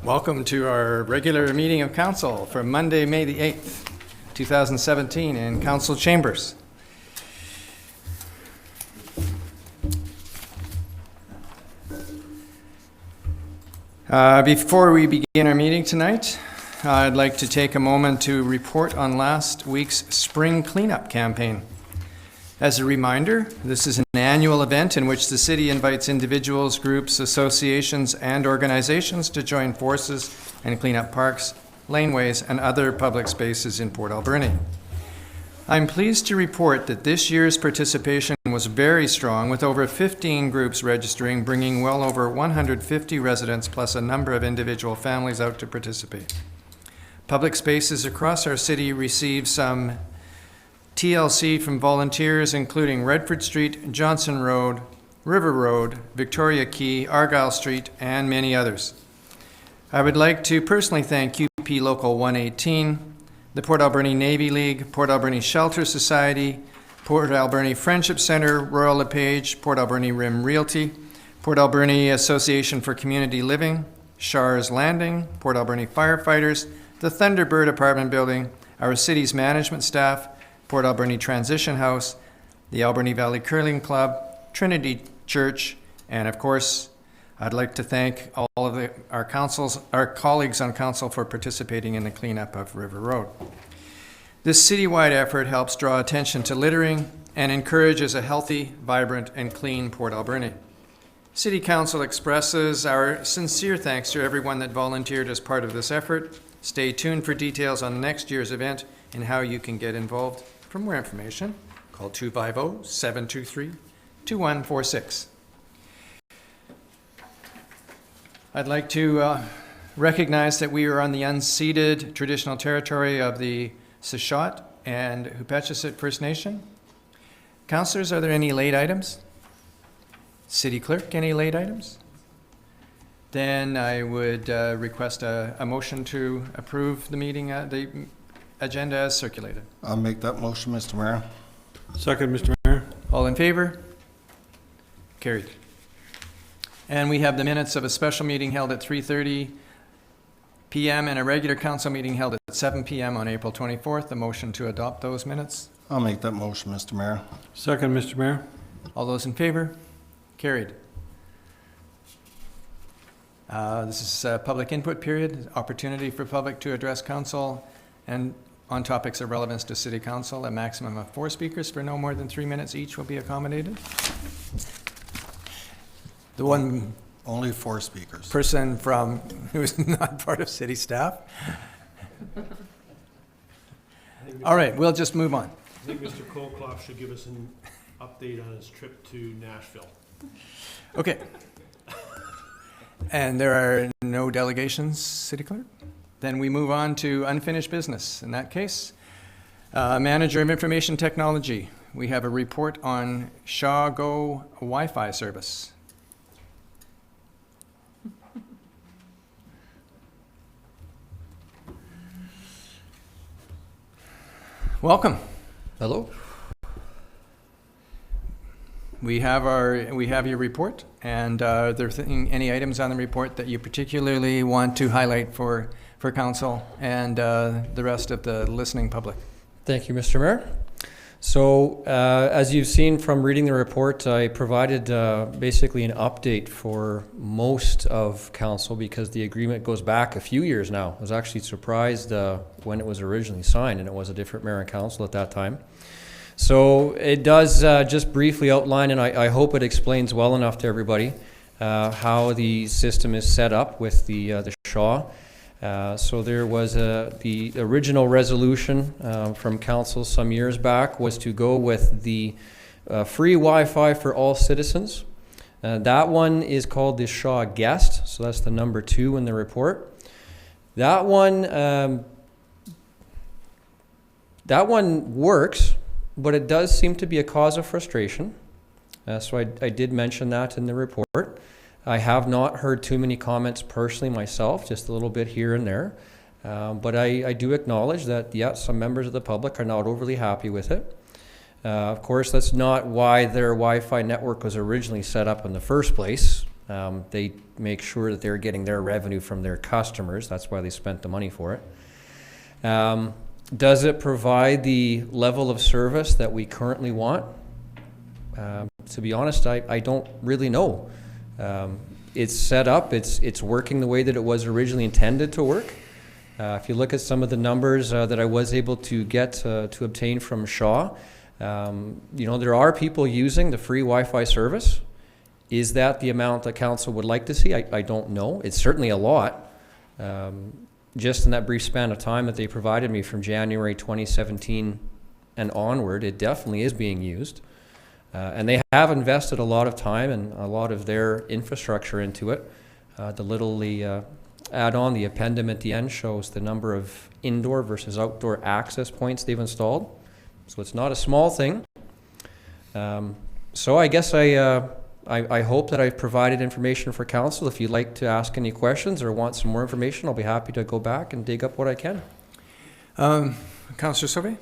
Welcome to our regular meeting of council for Monday, May the 8th, 2017 in council chambers. Before we begin our meeting tonight, I'd like to take a moment to report on last week's spring cleanup campaign. As a reminder, this is an annual event in which the city invites individuals, groups, associations, and organizations to join forces and clean up parks, laneways, and other public spaces in Port Alberni. I'm pleased to report that this year's participation was very strong, with over 15 groups registering, bringing well over 150 residents plus a number of individual families out to participate. Public spaces across our city received some TLC from volunteers, including Redford Street, Johnson Road, River Road, Victoria Quay, Argyle Street, and many others. I would like to personally thank QP Local 118, the Port Alberni Navy League, Port Alberni Shelter Society, Port Alberni Friendship Center, Royal LePage, Port Alberni Rim Realty, Port Alberni Association for Community Living, Shars Landing, Port Alberni Firefighters, the Thunderbird Apartment Building, our city's management staff, Port Alberni Transition House, the Alberni Valley Curling Club, Trinity Church, and of course, I'd like to thank all of our colleagues on council for participating in the cleanup of River Road. This citywide effort helps draw attention to littering and encourages a healthy, vibrant, and clean Port Alberni. City Council expresses our sincere thanks to everyone that volunteered as part of this effort. Stay tuned for details on next year's event and how you can get involved. For more information, call 250-723-2146. I'd like to recognize that we are on the unceded traditional territory of the Sechot and Hupetchesset First Nation. Councillors, are there any late items? City Clerk, any late items? Then I would request a motion to approve the meeting, the agenda as circulated. I'll make that motion, Mr. Mayor. Second, Mr. Mayor. All in favor? Carried. And we have the minutes of a special meeting held at 3:30 p.m. and a regular council meeting held at 7 p.m. on April 24th. A motion to adopt those minutes. I'll make that motion, Mr. Mayor. Second, Mr. Mayor. All those in favor? Carried. This is a public input period, opportunity for public to address council and on topics of relevance to City Council. A maximum of 4 speakers for no more than 3 minutes each will be accommodated. The one only 4 speakers. Person who is not part of city staff. All right, we'll just move on. I think Mr. Colclough should give us an update on his trip to Nashville. Okay. And there are no delegations, City Clerk? Then we move on to unfinished business. In that case, Manager of Information Technology. We have a report on Shaw Go Wi-Fi service. Welcome. Hello. We have your report, and are there any items on the report that you particularly want to highlight for council and the rest of the listening public? Thank you, Mr. Mayor. So as you've seen from reading the report, I provided basically an update for most of council because the agreement goes back a few years now. I was actually surprised when it was originally signed, and it was a different mayor and council at that time. So it does just briefly outline, and I hope it explains well enough to everybody how the system is set up with the Shaw. So there was the original resolution from council some years back was to go with the free Wi-Fi for all citizens. That one is called the Shaw Guest, so that's the number 2 in the report. That one works, but it does seem to be a cause of frustration. So I did mention that in the report. I have not heard too many comments personally myself, just a little bit here and there. But I do acknowledge that, yeah, some members of the public are not overly happy with it. Of course, that's not why their Wi-Fi network was originally set up in the first place. They make sure that they're getting their revenue from their customers. That's why they spent the money for it. Does it provide the level of service that we currently want? To be honest, I don't really know. It's set up, it's working the way that it was originally intended to work. If you look at some of the numbers that I was able to get to obtain from Shaw, there are people using the free Wi-Fi service. Is that the amount that council would like to see? I don't know. It's certainly a lot. Just in that brief span of time that they provided me from January 2017 and onward, it definitely is being used. And they have invested a lot of time and a lot of their infrastructure into it. The add-on, the appendum at the end, shows the number of indoor versus outdoor access points they've installed. So it's not a small thing. So I guess I hope that I've provided information for council. If you'd like to ask any questions or want some more information, I'll be happy to go back and dig up what I can. Councillor Sauvé?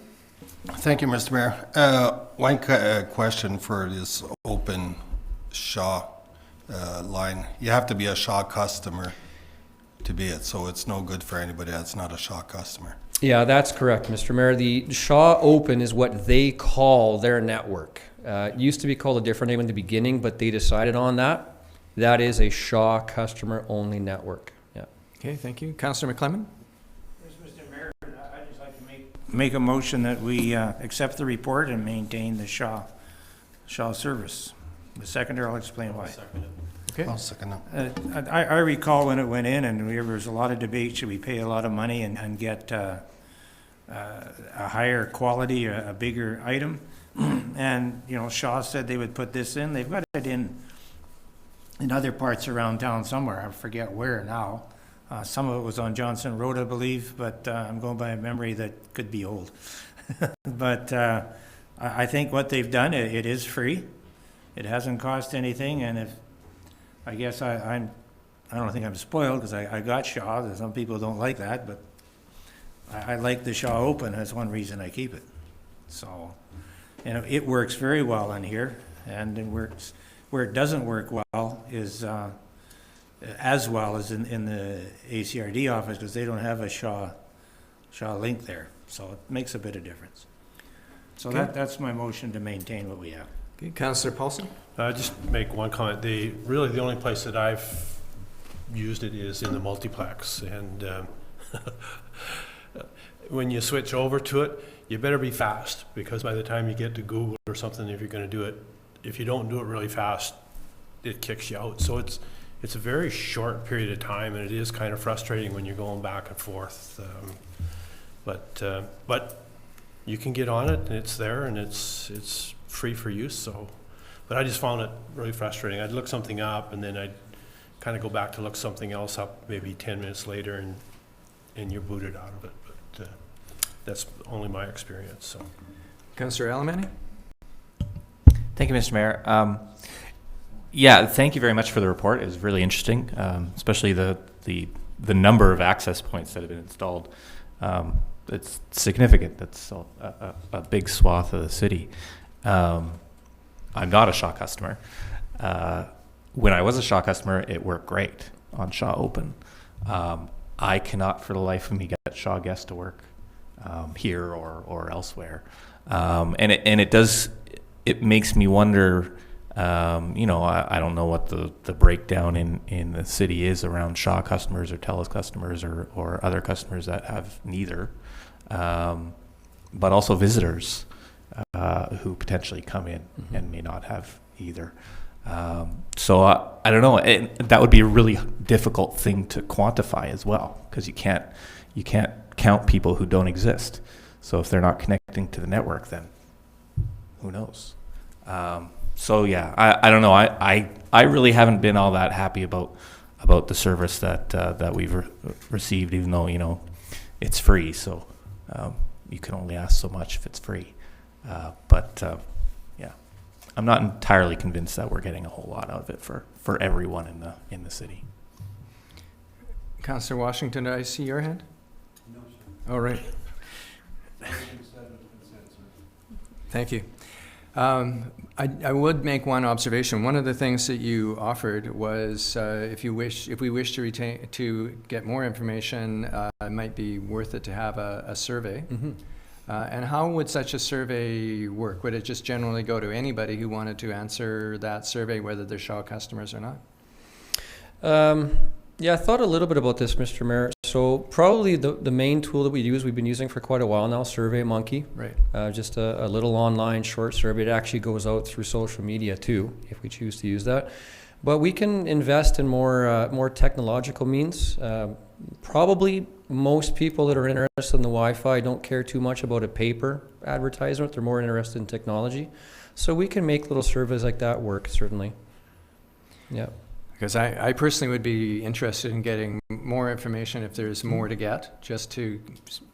Thank you, Mr. Mayor. One question for this open Shaw line. You have to be a Shaw customer to be it, so it's no good for anybody that's not a Shaw customer. Yeah, that's correct, Mr. Mayor. The Shaw Open is what they call their network. It used to be called a different name in the beginning, but they decided on that. That is a Shaw customer-only network. Yeah. Okay, thank you. Councillor McClellan? Yes, Mr. Mayor, I'd just like to make a motion that we accept the report and maintain the Shaw service. The seconder, I'll explain why. Okay. I'll second that. I recall when it went in, and there was a lot of debate, should we pay a lot of money and get a higher quality, a bigger item? And, Shaw said they would put this in. They've got it in other parts around town somewhere. I forget where now. Some of it was on Johnson Road, I believe, but I'm going by a memory that could be old. But I think what they've done, it is free. It hasn't cost anything, and I guess I don't think I'm spoiled because I got Shaw. Some people don't like that, but I like the Shaw Open. That's one reason I keep it. So, it works very well in here, and it works. Where it doesn't work well is as well as in the ACRD office, because they don't have a Shaw link there. So it makes a bit of difference. So Okay. that's my motion to maintain what we have. Okay, Councillor Paulson? Just make one comment. The only place that I've used it is in the multiplex, and when you switch over to it, you better be fast, because by the time you get to Google or something, if you're going to do it, if you don't do it really fast, it kicks you out. So it's a very short period of time, and it is kind of frustrating when you're going back and forth. But you can get on it, and it's there, and it's free for use. So, but I just found it really frustrating. I'd look something up, and then I'd kind of go back to look something else up maybe 10 minutes later, and you're booted out of it. But that's only my experience. So, Councillor Alberni? Thank you, Mr. Mayor. Yeah, thank you very much for the report. It was really interesting, especially the number of access points that have been installed. It's significant. That's a big swath of the city. I'm not a Shaw customer. When I was a Shaw customer, it worked great on Shaw Open. I cannot for the life of me get Shaw Guest to work here or elsewhere. And it makes me wonder, I don't know what the breakdown in the city is around Shaw customers or TELUS customers or other customers that have neither, but also visitors who potentially come in and may not have either. So I don't know. That would be a really difficult thing to quantify as well, because you can't count people who don't exist. So if they're not connecting to the network, then who knows? So yeah, I don't know. I really haven't been all that happy about the service that we've received, even though it's free. So you can only ask so much if it's free. But yeah, I'm not entirely convinced that we're getting a whole lot out of it for everyone in the city. Councillor Washington, did I see your hand? No, sir. All right. Motion 7 consent, sir. Thank you. I would make one observation. One of the things that you offered was if we wish to get more information, it might be worth it to have a survey. And how would such a survey work? Would it just generally go to anybody who wanted to answer that survey, whether they're Shaw customers or not? Yeah, I thought a little bit about this, Mr. Mayor. So probably the main tool that we've been using for quite a while now, SurveyMonkey. Right. Just a little online short survey. It actually goes out through social media too, if we choose to use that. But we can invest in more technological means. Probably most people that are interested in the Wi-Fi don't care too much about a paper advertisement. They're more interested in technology. So we can make little surveys like that work, certainly. Yeah. Because I personally would be interested in getting more information if there's more to get, just to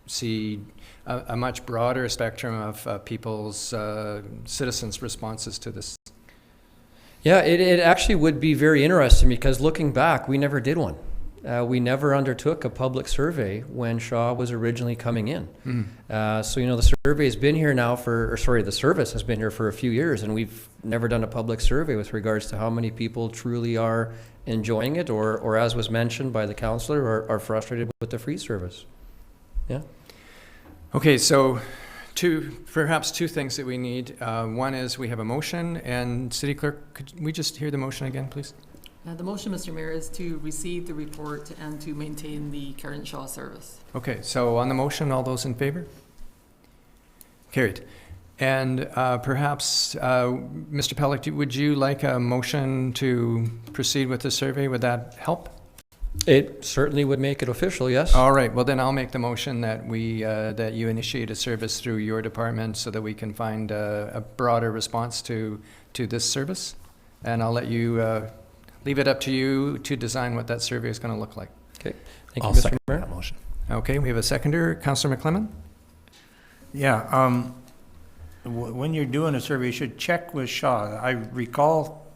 see a much broader spectrum of people's, citizens' responses to this. Yeah, it actually would be very interesting because looking back, we never did one. We never undertook a public survey when Shaw was originally coming in. So, the survey has been here now the service has been here for a few years, and we've never done a public survey with regards to how many people truly are enjoying it or as was mentioned by the councillor, are frustrated with the free service. Yeah. Okay, so perhaps two things that we need. One is we have a motion, and City Clerk, could we just hear the motion again, please? The motion, Mr. Mayor, is to receive the report and to maintain the current Shaw service. Okay, so on the motion, all those in favor? Carried. And perhaps, Mr. Pellick, would you like a motion to proceed with the survey? Would that help? It certainly would make it official, yes. All right, well then I'll make the motion that that you initiate a service through your department so that we can find a broader response to this service. And I'll let you leave it up to you to design what that survey is going to look like. Okay, thank you, I'll Mr. second Mayor. that motion. Okay, we have a seconder, Councillor McClellan. Yeah, when you're doing a survey, you should check with Shaw. I recall,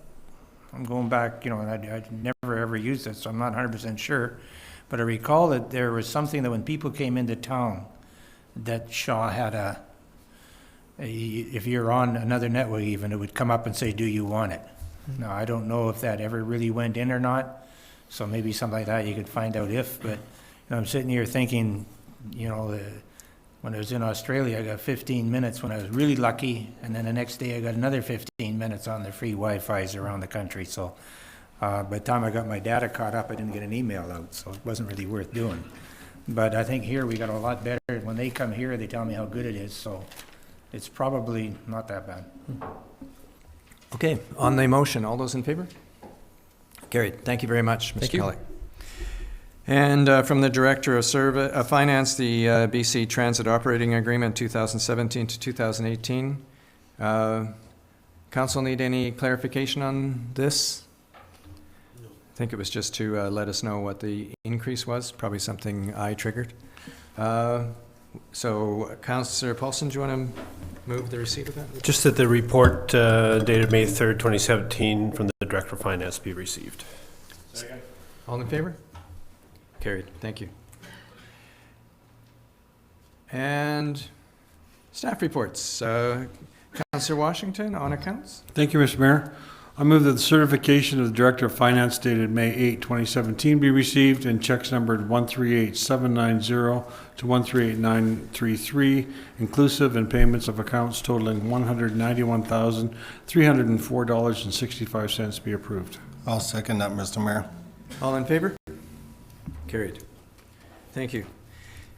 I'm going back, and I never ever used it, so I'm not 100% sure. But I recall that there was something that when people came into town, that Shaw had if you're on another network even, it would come up and say, do you want it? Now, I don't know if that ever really went in or not, so maybe something like that you could find out but I'm sitting here thinking, when I was in Australia, I got 15 minutes when I was really lucky, and then the next day I got another 15 minutes on the free Wi-Fi's around the country. So by the time I got my data caught up, I didn't get an email out, so it wasn't really worth doing. But I think here we got a lot better. When they come here, they tell me how good it is, so it's probably not that bad. Okay, on the motion, all those in favor? Carried. Thank you very much, Mr. Thank you. Pellick. And from the Director of Finance, the BC Transit Operating Agreement 2017 to 2018. Council need any clarification on this? No. I think it was just to let us know what the increase was, probably something I triggered. So, Councillor Paulson, do you want to move the receipt of that? Just that the report dated May 3rd, 2017 from the Director of Finance be received. Second. All in favor? Carried. Thank you. And staff reports. Councillor Washington on accounts. Thank you, Mr. Mayor. I move that the certification of the Director of Finance dated May 8, 2017 be received and checks numbered 138790 to 138933, inclusive, and payments of accounts totaling $191,304.65 be approved. I'll second that, Mr. Mayor. All in favor? Carried. Thank you.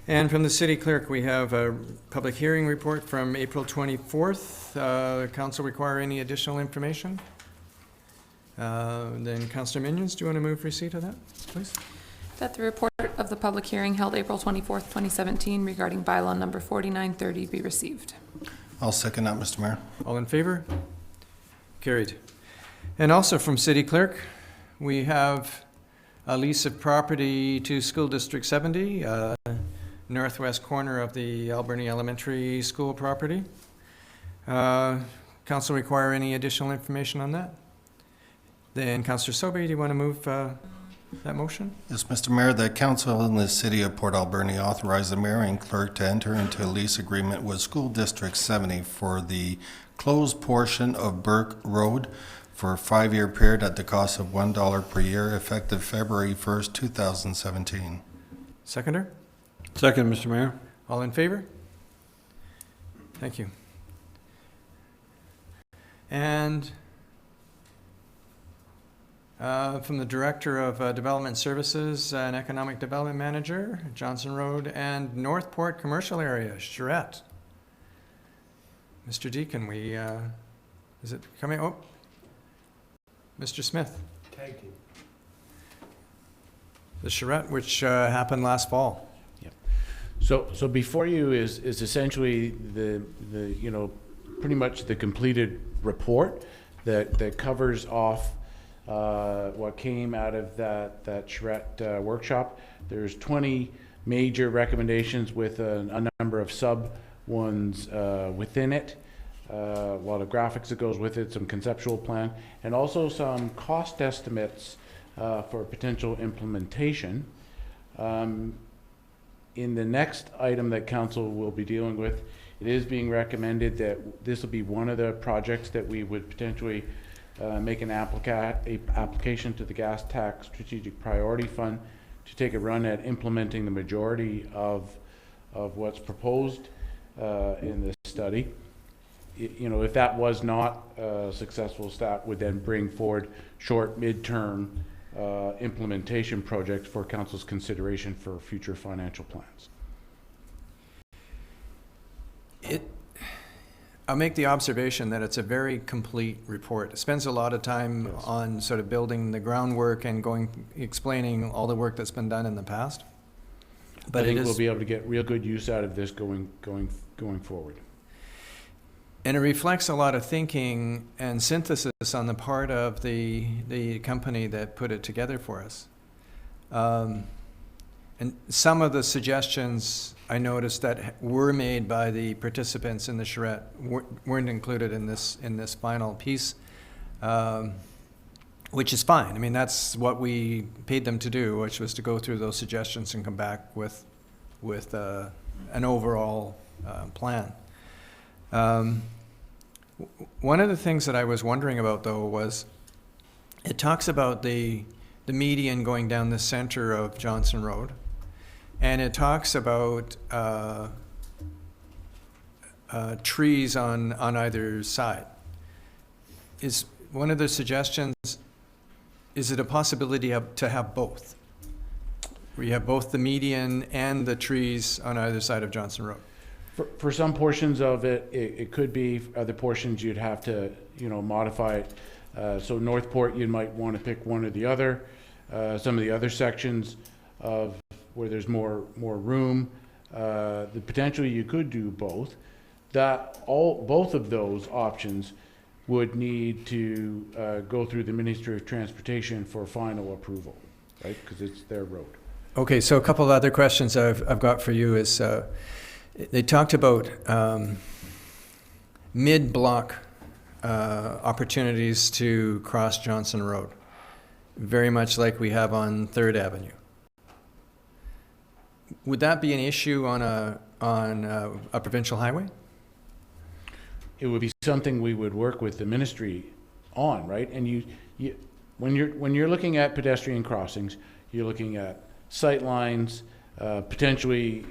And from the City Clerk, we have a public hearing report from April 24th. Council require any additional information? Then Councillor Minions, do you want to move receipt of that, please? That the report of the public hearing held April 24th, 2017 regarding bylaw number 4930 be received. I'll second that, Mr. Mayor. All in favor? Carried. And also from City Clerk, we have a lease of property to School District 70, northwest corner of the Alberni Elementary School property. Council require any additional information on that? Then Councillor Sobey, do you want to move that motion? Yes, Mr. Mayor, the council in the city of Port Alberni authorized the mayor and clerk to enter into a lease agreement with School District 70 for the closed portion of Burke Road for a 5-year period at the cost of $1 per year, effective February 1st, 2017. Seconder? Second, Mr. Mayor. All in favor? Thank you. And from the Director of Development Services and Economic Development Manager, Johnson Road and Northport Commercial Area, Charette. Mr. Deacon, is it coming? Oh, Mr. Smith. Tag team. The charrette, which happened last fall. So before you is essentially the pretty much the completed report that covers off what came out of that charrette workshop. There's 20 major recommendations with a number of sub ones within it. A lot of graphics that goes with it, some conceptual plan, and also some cost estimates for potential implementation. In the next item that council will be dealing with, it is being recommended that this will be one of the projects that we would potentially make an application to the Gas Tax Strategic Priority Fund to take a run at implementing the majority of what's proposed in this study. If that was not successful, staff would then bring forward short, midterm implementation projects for council's consideration for future financial plans. I'll make the observation that it's a very complete report. It spends a lot of time on sort of building the groundwork and explaining all the work that's been done in the past. But I think we'll be able to get real good use out of this going forward. And it reflects a lot of thinking and synthesis on the part of the company that put it together for us. And some of the suggestions I noticed that were made by the participants in the charrette weren't included in this final piece, which is fine. I mean, that's what we paid them to do, which was to go through those suggestions and come back with an overall plan. One of the things that I was wondering about, though, was it talks about the median going down the center of Johnson Road, and it talks about trees on either side. Is one of the suggestions, is it a possibility to have both? Where you have both the median and the trees on either side of Johnson Road? For some portions of it, it could be. Other portions you'd have to, modify it. So Northport, you might want to pick one or the other. Some of the other sections of where there's more room, the potentially you could do both. Both of those options would need to go through the Ministry of Transportation for final approval, right? Because it's their road. Okay, so a couple of other questions I've got for you is. They talked about mid-block opportunities to cross Johnson Road, very much like we have on 3rd Avenue. Would that be an issue on a provincial highway? It would be something we would work with the ministry on, right? And when you're looking at pedestrian crossings, you're looking at sight lines, potentially.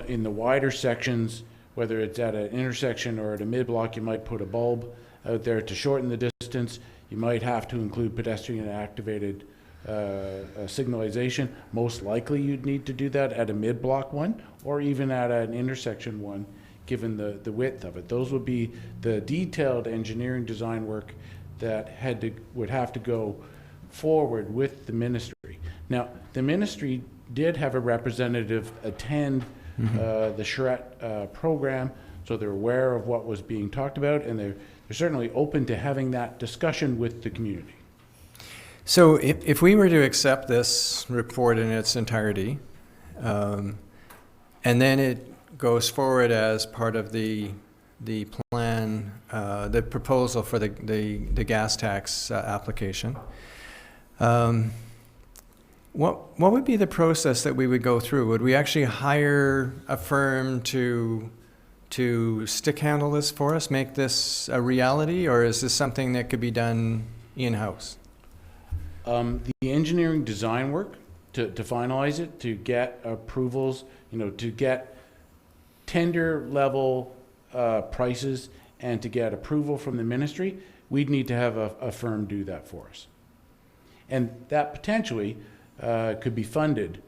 In the wider sections, whether it's at an intersection or at a mid-block, you might put a bulb out there to shorten the distance. You might have to include pedestrian-activated signalization. Most likely you'd need to do that at a mid-block one or even at an intersection one, given the width of it. Those would be the detailed engineering design work that would have to go forward with the ministry. Now, the ministry did have a representative attend the charrette program, so they're aware of what was being talked about, and they're certainly open to having that discussion with the community. So if we were to accept this report in its entirety, and then it goes forward as part of the plan, the proposal for the gas tax application, what would be the process that we would go through? Would we actually hire a firm to to stick handle this for us, make this a reality, or is this something that could be done in-house? The engineering design work to finalize it, to get approvals, to get tender level prices and to get approval from the ministry, we'd need to have a firm do that for us. And that potentially could be funded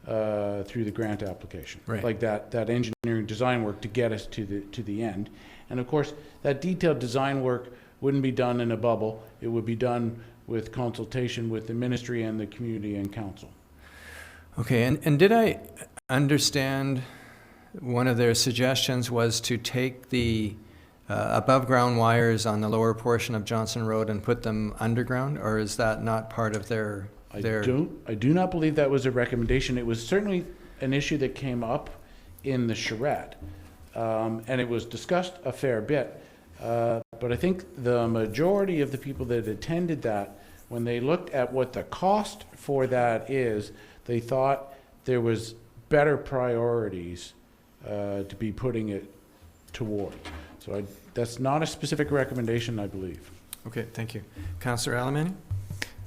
through the grant application. Right. Like that engineering design work to get us to the end. And of course, that detailed design work wouldn't be done in a bubble. It would be done with consultation with the ministry and the community and council. Okay, and did I understand one of their suggestions was to take the above-ground wires on the lower portion of Johnson Road and put them underground, or is that not part of their? I do not believe that was a recommendation. It was certainly an issue that came up in the charrette, and it was discussed a fair bit. But I think the majority of the people that attended that, when they looked at what the cost for that is, they thought there was better priorities to be putting it toward. So that's not a specific recommendation, I believe. Okay, thank you. Councillor Alemany?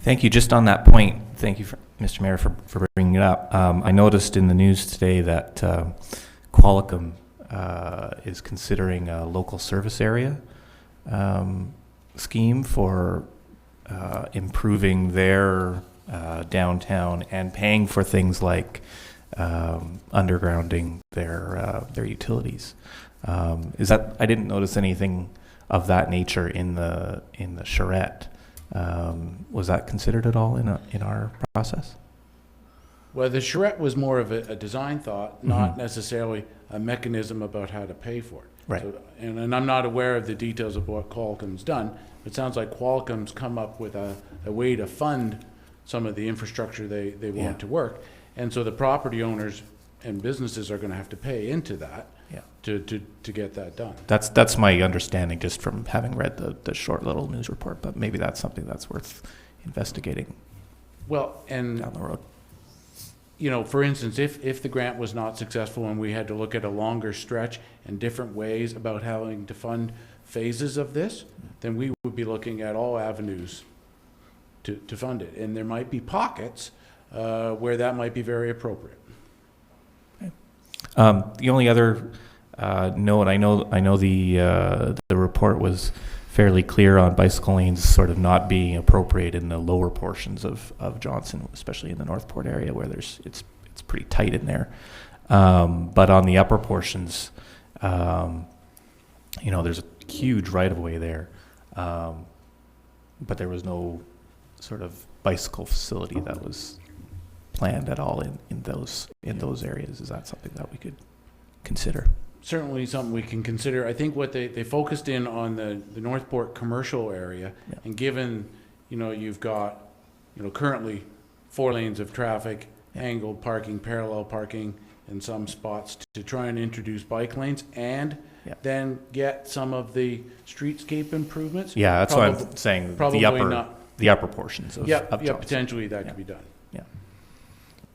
Thank you. Just on that point, thank you, Mr. Mayor, for bringing it up. I noticed in the news today that Qualicum is considering a local service area scheme for improving their downtown and paying for things like undergrounding their utilities. Is that? I didn't notice anything of that nature in the charrette. Was that considered at all in our process? Well, the charrette was more of a design thought, not necessarily a mechanism about how to pay for it. Right. So, and I'm not aware of the details of what Qualicum's done. It sounds like Qualicum's come up with a way to fund some of the infrastructure they want to work. And so the property owners and businesses are going to have to pay into that to get that done. That's my understanding just from having read the short little news report, but maybe that's something that's worth investigating Well, and down the road. For instance, if the grant was not successful and we had to look at a longer stretch and different ways about having to fund phases of this, then we would be looking at all avenues to fund it. And there might be pockets where that might be very appropriate. The only other note, I know the report was fairly clear on bicycle lanes sort of not being appropriate in the lower portions of Johnson, especially in the Northport area where it's pretty tight in there. But on the upper portions, there's a huge right of way there, but there was no sort of bicycle facility that was planned at all in those areas. Is that something that we could consider? Certainly something we can consider. I think what they focused in on the Northport commercial area, and given, you've got, currently 4 lanes of traffic, angled parking, parallel parking in some spots to try and introduce bike lanes and then get some of the streetscape improvements. Yeah, that's what I'm saying. The upper portions of Johnson. Potentially that could be done. Yeah.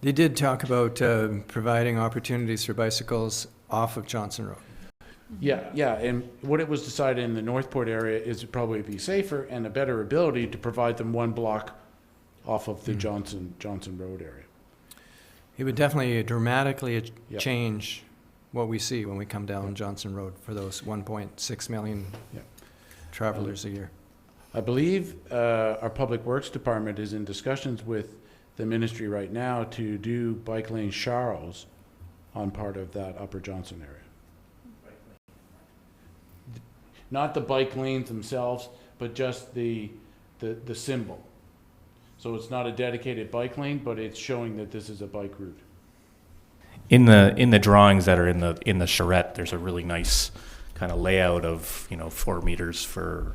They did talk about providing opportunities for bicycles off of Johnson Road. Yeah, and what it was decided in the Northport area is it'd probably be safer and a better ability to provide them 1 block off of the Johnson Road area. It would definitely dramatically change what we see when we come down Johnson Road for those 1.6 million travelers a year. I believe our Public Works Department is in discussions with the ministry right now to do bike lane sharrows on part of that Upper Johnson area. Not the bike lanes themselves, but just the symbol. So it's not a dedicated bike lane, but it's showing that this is a bike route. In the drawings that are in the charrette, there's a really nice kind of layout of 4 meters for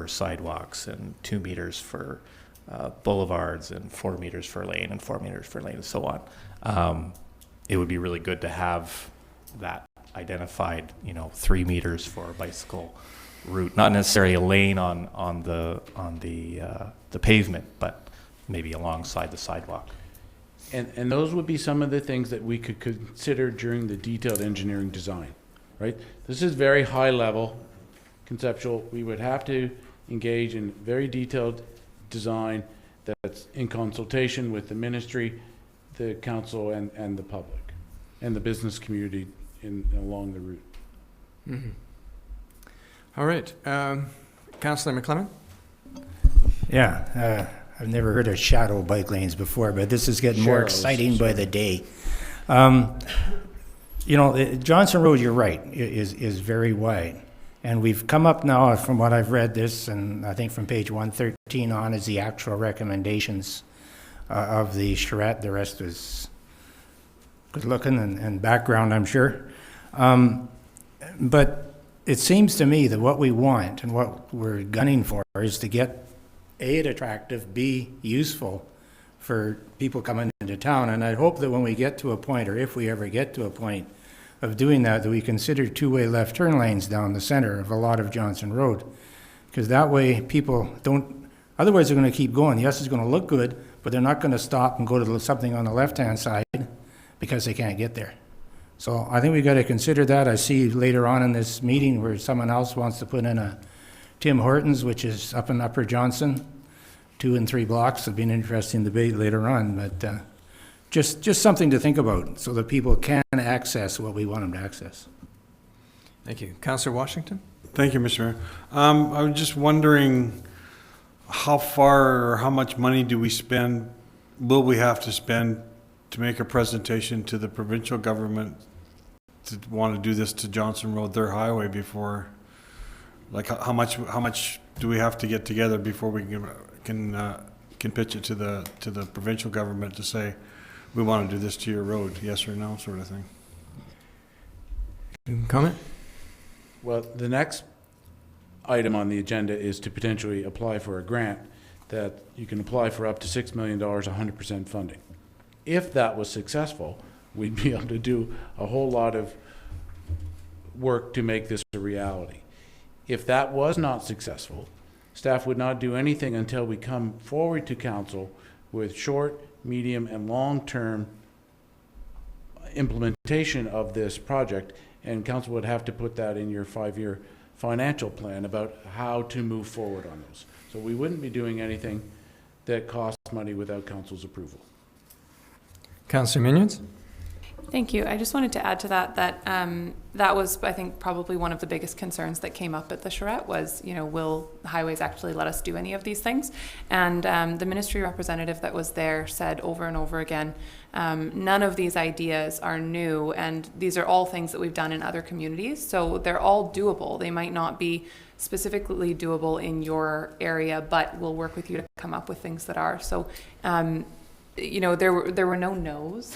sidewalks and 2 meters for boulevards and 4 meters for lane and 4 meters for lane and so on. It would be really good to have that identified, 3 meters for a bicycle route, not necessarily a lane on the pavement, but maybe alongside the sidewalk. And those would be some of the things that we could consider during the detailed engineering design, right? This is very high level, conceptual. We would have to engage in very detailed design that's in consultation with the ministry, the council, and the public, and the business community along the route. Mm-hmm. All right. Councillor McClement? Yeah, I've never heard of shadow bike lanes before, but this is getting more Sharrows, exciting by the day. You know, Johnson Road, you're right, is very wide. And we've come up now, from what I've read this, and I think from page 113 on is the actual recommendations of the charrette. The rest is good looking and background, I'm sure. But it seems to me that what we want and what we're gunning for is to get A, it attractive, B, useful for people coming into town. And I hope that when we get to a point, or if we ever get to a point of doing that, that we consider two-way left turn lanes down the center of a lot of Johnson Road. Because that way people don't, otherwise they're going to keep going. Yes, it's going to look good, but they're not going to stop and go to something on the left-hand side because they can't get there. So I think we got to consider that. I see later on in this meeting where someone else wants to put in a Tim Hortons, which is up in Upper Johnson, 2 and 3 blocks. It'll be an interesting debate later on, but just something to think about so that people can access what we want them to access. Thank you. Councillor Washington? Thank you, Mr. Mayor. I was just wondering how far or how much money do we spend, will we have to spend to make a presentation to the provincial government to want to do this to Johnson Road, their highway, before, like how much do we have to get together before we can pitch it to the provincial government to say, we want to do this to your road, yes or no, sort of thing? Comment? Well, the next item on the agenda is to potentially apply for a grant that you can apply for up to $6 million, 100% funding. If that was successful, we'd be able to do a whole lot of work to make this a reality. If that was not successful, staff would not do anything until we come forward to council with short, medium, and long-term implementation of this project, and council would have to put that in your 5-year financial plan about how to move forward on those. So we wouldn't be doing anything that costs money without council's approval. Councillor Minions? Thank you. I just wanted to add to that, that was, I think, probably one of the biggest concerns that came up at the charrette was, you know, will highways actually let us do any of these things? And the ministry representative that was there said over and over again, none of these ideas are new, and these are all things that we've done in other communities, so they're all doable. They might not be specifically doable in your area, but we'll work with you to come up with things that are. So you know, there were no no's,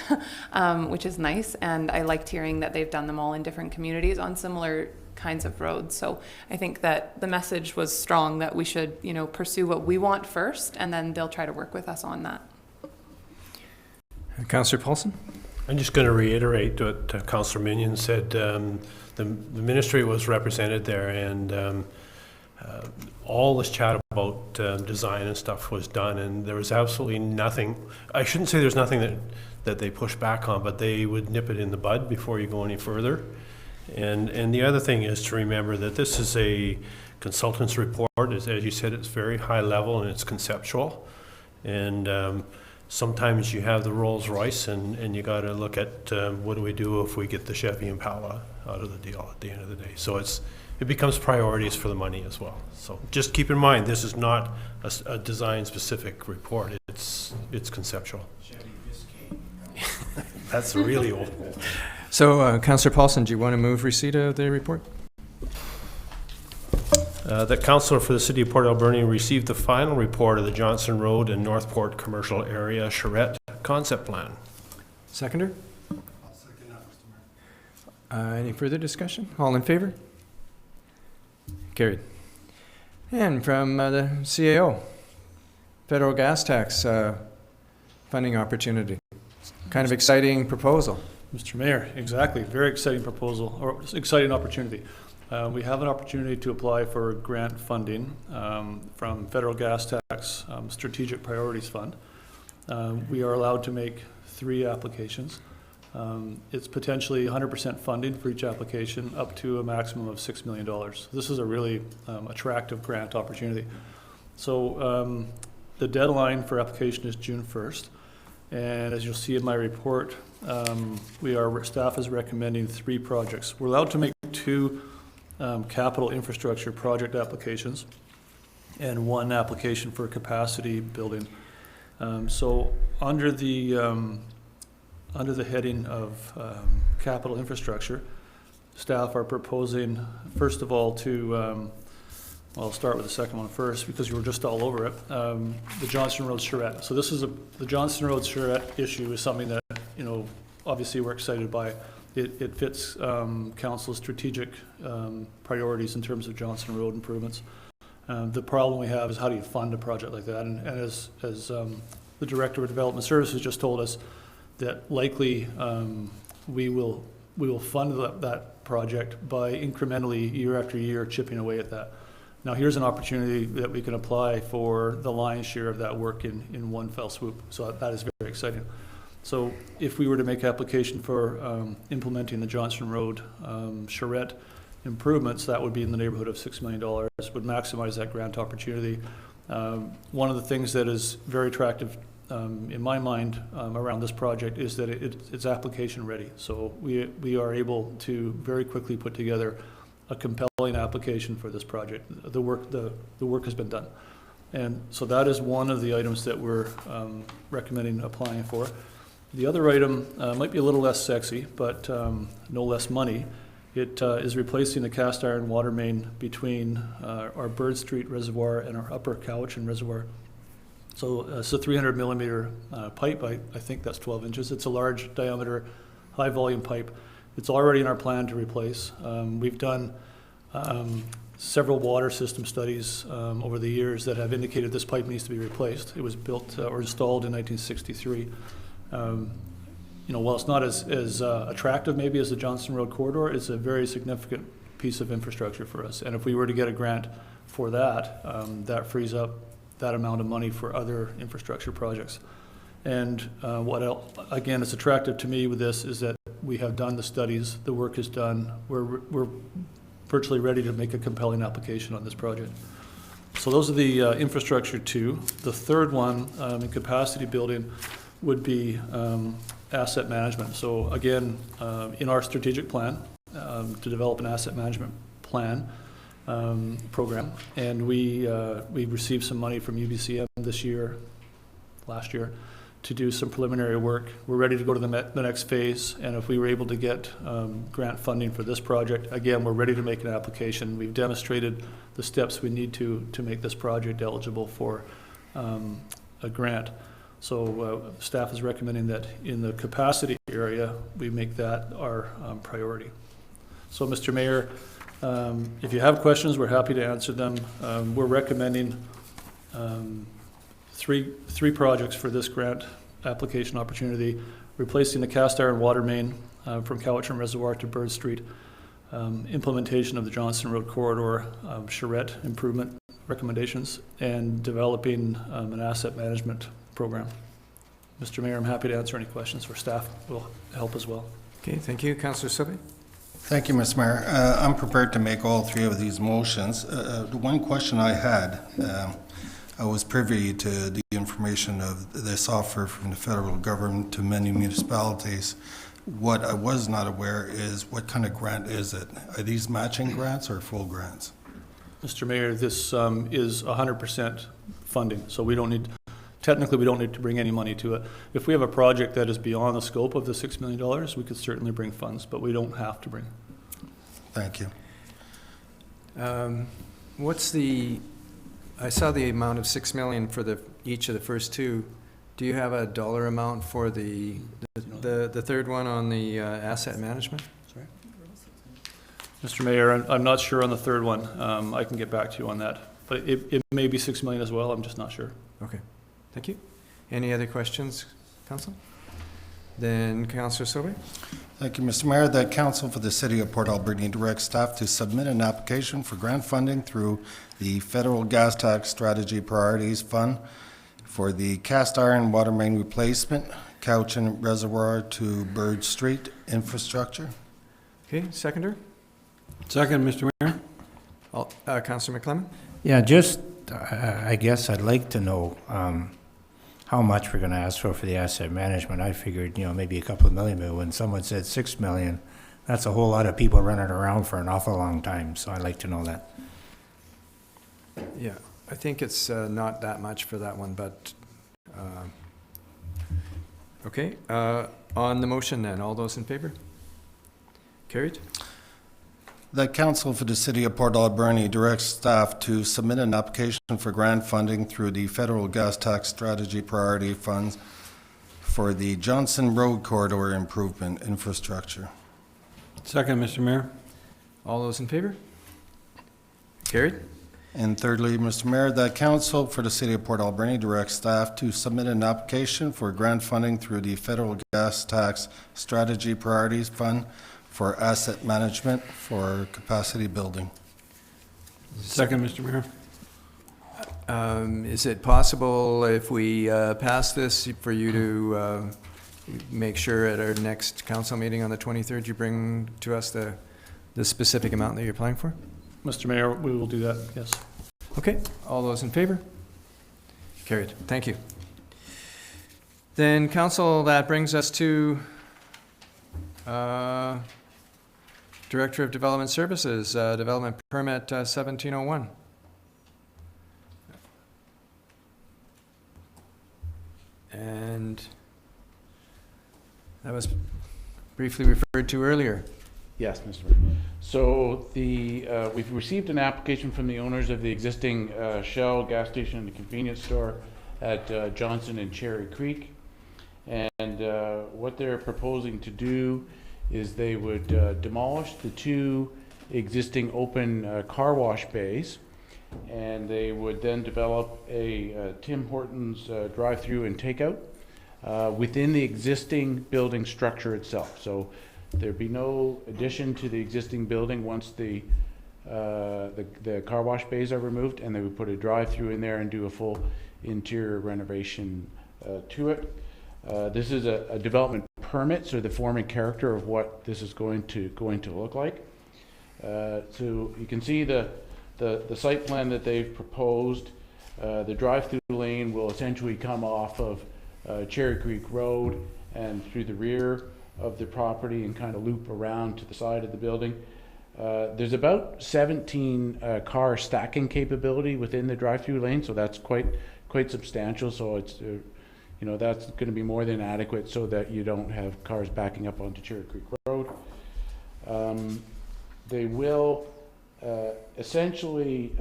which is nice, and I liked hearing that they've done them all in different communities on similar kinds of roads. So I think that the message was strong that we should, you know, pursue what we want first, and then they'll try to work with us on that. Councillor Paulson? I'm just going to reiterate what Councillor Minion said. The ministry was represented there, and all this chat about design and stuff was done, and there was absolutely nothing. I shouldn't say there's nothing that they pushed back on, but they would nip it in the bud before you go any further. And the other thing is to remember that this is a consultant's report. As you said, it's very high level and it's conceptual. And sometimes you have the Rolls Royce, and you got to look at what do we do if we get the Chevy Impala out of the deal at the end of the day. So it becomes priorities for the money as well. So just keep in mind, this is not a design-specific report. It's conceptual. That's really old. So, Councillor Paulson, do you want to move receipt of the report? That councillor for the City of Port Alberni received the final report of the Johnson Road and Northport Commercial Area Charrette Concept Plan. Seconder? I'll second that, Mr. Mayor. Any further discussion? All in favor? Carried. And from the CAO, federal gas tax funding opportunity. Kind of exciting proposal. Mr. Mayor, exactly. Very exciting proposal, or exciting opportunity. We have an opportunity to apply for grant funding from Federal Gas Tax Strategic Priorities Fund. We are allowed to make 3 applications. It's potentially 100% funding for each application, up to a maximum of $6 million. This is a really attractive grant opportunity. So the deadline for application is June 1st. And as you'll see in my report, staff is recommending 3 projects. We're allowed to make 2 capital infrastructure project applications and 1 application for capacity building. So under the heading of capital infrastructure, staff are proposing, first of all, to I'll start with the second one first because you were just all over it. The Johnson Road charrette. So this is the Johnson Road charrette issue is something that, obviously we're excited by. It fits council's strategic priorities in terms of Johnson Road improvements. The problem we have is how do you fund a project like that? And as the Director of Development Services just told us, that likely we will fund that project by incrementally year after year chipping away at that. Now here's an opportunity that we can apply for the lion's share of that work in one fell swoop. So that is very exciting. So if we were to make application for implementing the Johnson Road charrette improvements, that would be in the neighborhood of $6 million, would maximize that grant opportunity. One of the things that is very attractive in my mind around this project is that it's application ready. So we are able to very quickly put together a compelling application for this project. The work has been done. And so that is one of the items that we're recommending applying for. The other item might be a little less sexy, but no less money. It is replacing the cast iron water main between our Bird Street Reservoir and our Upper Cowichan Reservoir. So it's a 300 millimeter pipe. I think that's 12 inches. It's a large diameter, high volume pipe. It's already in our plan to replace. We've done several water system studies over the years that have indicated this pipe needs to be replaced. It was built or installed in 1963. While it's not as attractive maybe as the Johnson Road corridor, it's a very significant piece of infrastructure for us. And if we were to get a grant for that, that frees up that amount of money for other infrastructure projects. And what else, again, is attractive to me with this is that we have done the studies, the work is done, we're virtually ready to make a compelling application on this project. So those are the infrastructure 2. The third one in capacity building would be asset management. So again, in our strategic plan to develop an asset management plan program, and we received some money from UBCM last year, to do some preliminary work. We're ready to go to the next phase, and if we were able to get grant funding for this project, again, we're ready to make an application. We've demonstrated the steps we need to make this project eligible for a grant. So staff is recommending that in the capacity area, we make that our priority. So Mr. Mayor, if you have questions, we're happy to answer them. We're recommending three projects for this grant application opportunity: replacing the cast iron water main from Cowichan Reservoir to Bird Street, implementation of the Johnson Road corridor charrette improvement recommendations, and developing an asset management program. Mr. Mayor, I'm happy to answer any questions, or staff will help as well. Okay, thank you. Councillor Sobey? Thank you, Mr. Mayor. I'm prepared to make all 3 of these motions. The one question I had, I was privy to the information of this offer from the federal government to many municipalities. What I was not aware is what kind of grant is it? Are these matching grants or full grants? Mr. Mayor, this is 100% funding, so we don't need, technically we don't need to bring any money to it. If we have a project that is beyond the scope of the $6 million, we could certainly bring funds, but we don't have to bring. Thank you. I saw the amount of $6 million for each of the first 2. Do you have a dollar amount for the third one on the asset management? Sorry. Mr. Mayor, I'm not sure on the third one. I can get back to you on that, but it may be $6 million as well. I'm just not sure. Okay, thank you. Any other questions, Council? Then Councillor Sobey. Thank you, Mr. Mayor. The Council for the City of Port Alberni directs staff to submit an application for grant funding through the Federal Gas Tax Strategy Priorities Fund for the cast iron water main replacement, Cowichan Reservoir to Bird Street infrastructure. Okay, seconder? Second, Mr. Mayor. Councillor McClement? Yeah, just, I guess I'd like to know how much we're going to ask for the asset management. I figured, maybe a couple of million, but when someone said 6 million, that's a whole lot of people running around for an awful long time, so I'd like to know that. Yeah, I think it's not that much for that one, but, okay. On the motion then, all those in favor? Carried? The Council for the City of Port Alberni directs staff to submit an application for grant funding through the Federal Gas Tax Strategy Priority Funds for the Johnson Road Corridor Improvement Infrastructure. Second, Mr. Mayor. All those in favor? Carried? And thirdly, Mr. Mayor, the Council for the City of Port Alberni directs staff to submit an application for grant funding through the Federal Gas Tax Strategy Priorities Fund for asset management for capacity building. Second, Mr. Mayor. Is it possible if we pass this for you to make sure at our next council meeting on the 23rd you bring to us the specific amount that you're applying for? Mr. Mayor, we will do that, yes. Okay, all those in favor? Carried, thank you. Then council, that brings us to Director of Development Services, Development Permit 1701. And that was briefly referred to earlier. Yes, Mr. Mayor. So we've received an application from the owners of the existing Shell gas station and convenience store at Johnson and Cherry Creek. And what they're proposing to do is they would demolish the two existing open car wash bays, and they would then develop a Tim Hortons drive-through and takeout within the existing building structure itself. So there'd be no addition to the existing building once the car wash bays are removed, and they would put a drive-through in there and do a full interior renovation to it. This is a development permit, so the form and character of what this is going to look like. So you can see the site plan that they've proposed. The drive-through lane will essentially come off of Cherry Creek Road and through the rear of the property and kind of loop around to the side of the building. There's about 17 car stacking capability within the drive-through lane, so that's quite substantial. So it's that's going to be more than adequate so that you don't have cars backing up onto Cherry Creek Road. They will essentially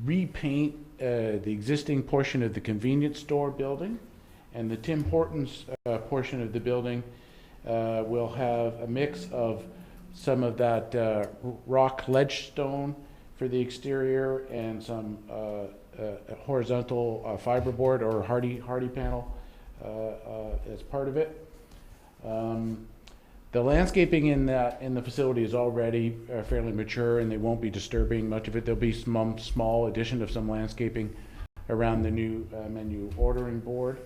repaint the existing portion of the convenience store building, and the Tim Hortons portion of the building will have a mix of some of that rock ledge stone for the exterior and some horizontal fiberboard or hardy panel as part of it. The landscaping in the facility is already fairly mature, and they won't be disturbing much of it. There'll be some small addition of some landscaping around the new menu ordering board.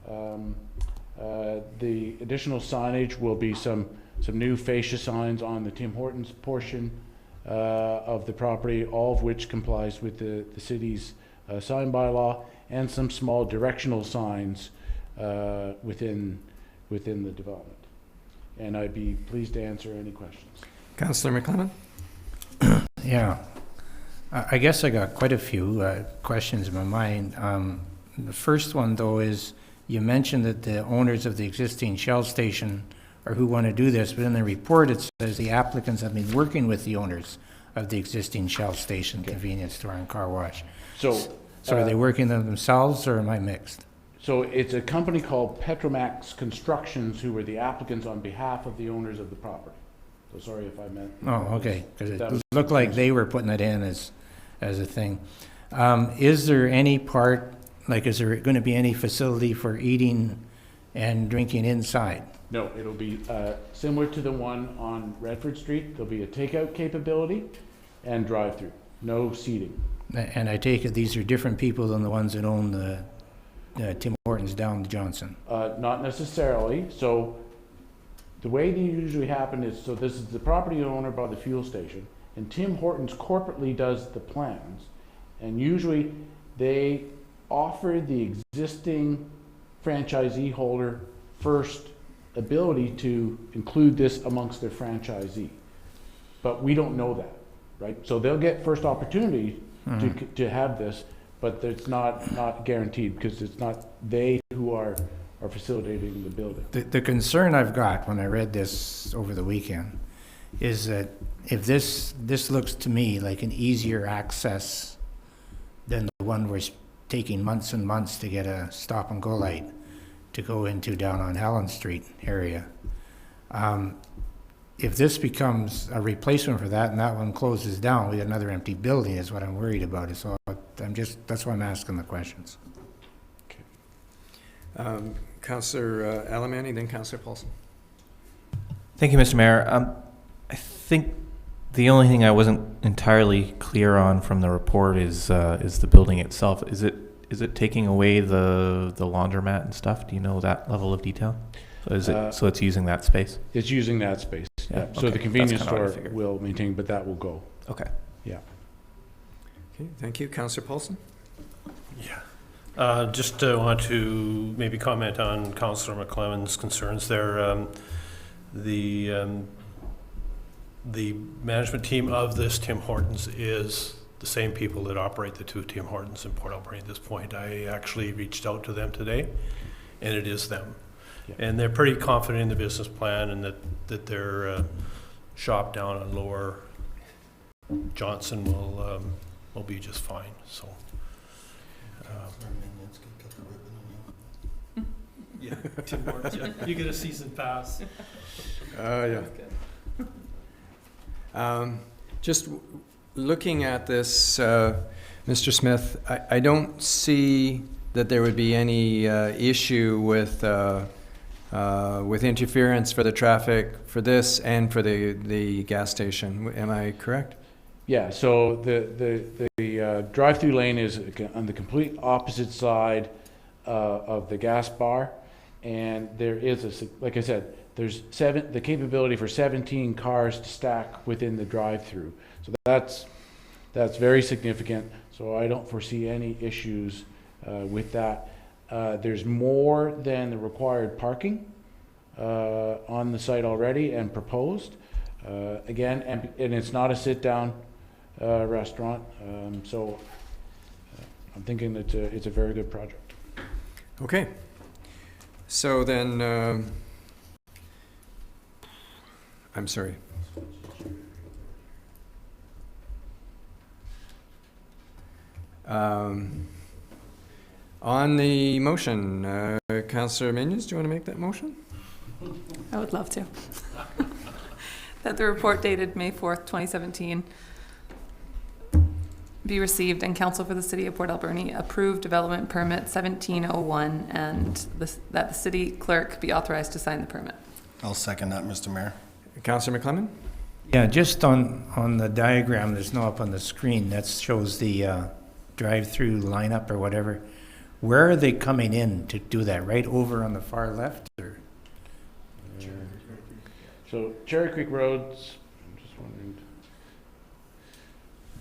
The additional signage will be some new fascia signs on the Tim Hortons portion of the property, all of which complies with the city's sign bylaw, and some small directional signs within the development. And I'd be pleased to answer any questions. Councillor McClement? Yeah, I guess I got quite a few questions in my mind. The first one, though, is you mentioned that the owners of the existing Shell station are who want to do this, but in the report it says the applicants have been working with the owners of the existing Shell station, convenience store and car wash. So are they working them themselves, or am I mixed? So it's a company called Petromax Constructions who were the applicants on behalf of the owners of the property. So sorry if I meant. Oh, okay, because it looked like they were putting it in as a thing. Is there any part, like is there going to be any facility for eating and drinking inside? No, it'll be similar to the one on Redford Street. There'll be a takeout capability and drive-through, no seating. And I take it these are different people than the ones that own the Tim Hortons Hortons down to Johnson? Not necessarily. So the way they usually happen is, so this is the property owner by the fuel station, and Tim Hortons corporately does the plans, and usually they offer the existing franchisee holder first ability to include this amongst their franchisee. But we don't know that, right? So they'll get first opportunity to have this, but it's not guaranteed, because it's not they who are facilitating the building. The concern I've got when I read this over the weekend is that if this looks to me like an easier access than the one we're taking months and months to get a stop and go light to go into down on Helen Street area. If this becomes a replacement for that and that one closes down, we got another empty building is what I'm worried about. So that's why I'm asking the questions. Councillor Alberni, then Councillor Paulson. Thank you, Mr. Mayor. I think the only thing I wasn't entirely clear on from the report is the building itself. Is it taking away the laundromat and stuff? Do you know that level of detail? So it's using that space? It's using that space. Yeah. So Okay. the convenience That's kinda what I store figured. will maintain, but that will go. Okay. Yeah. Okay, thank you. Councillor Paulson? Just want to maybe comment on Councillor McClemon's concerns there. The management team of this Tim Hortons is the same people that operate the two Tim Hortons in Port Alberni at this point. I actually reached out to them today, and it is them. Yeah. And they're pretty confident in the business plan, and that their shop down on Lower Johnson will be just fine. So. Yeah, Tim Hortons. Yeah. You get a season pass. Yeah. Just looking at this, Mr. Smith, I don't see that there would be any issue with interference for the traffic for this and for the gas station. Am I correct? Yeah, so the drive-through lane is on the complete opposite side of the gas bar, and there is like I said, there's the capability for 17 cars to stack within the drive-through. So that's very significant. So I don't foresee any issues with that. There's more than the required parking on the site already and proposed. Again, and it's not a sit-down restaurant. So I'm thinking that it's a very good project. Okay. So then, I'm sorry. On the motion, Councillor Minions, do you want to make that motion? I would love to. That the report dated May 4th, 2017 be received and Council for the City of Port Alberni approve development permit 1701 and that the city clerk be authorized to sign the permit. I'll second that, Mr. Mayor. Councillor McClellan? Yeah, just on the diagram, there's no up on the screen, that shows the drive-through lineup or whatever. Where are they coming in to do that? Right over on the far left, or? So Cherry Creek Roads, I'm just wondering.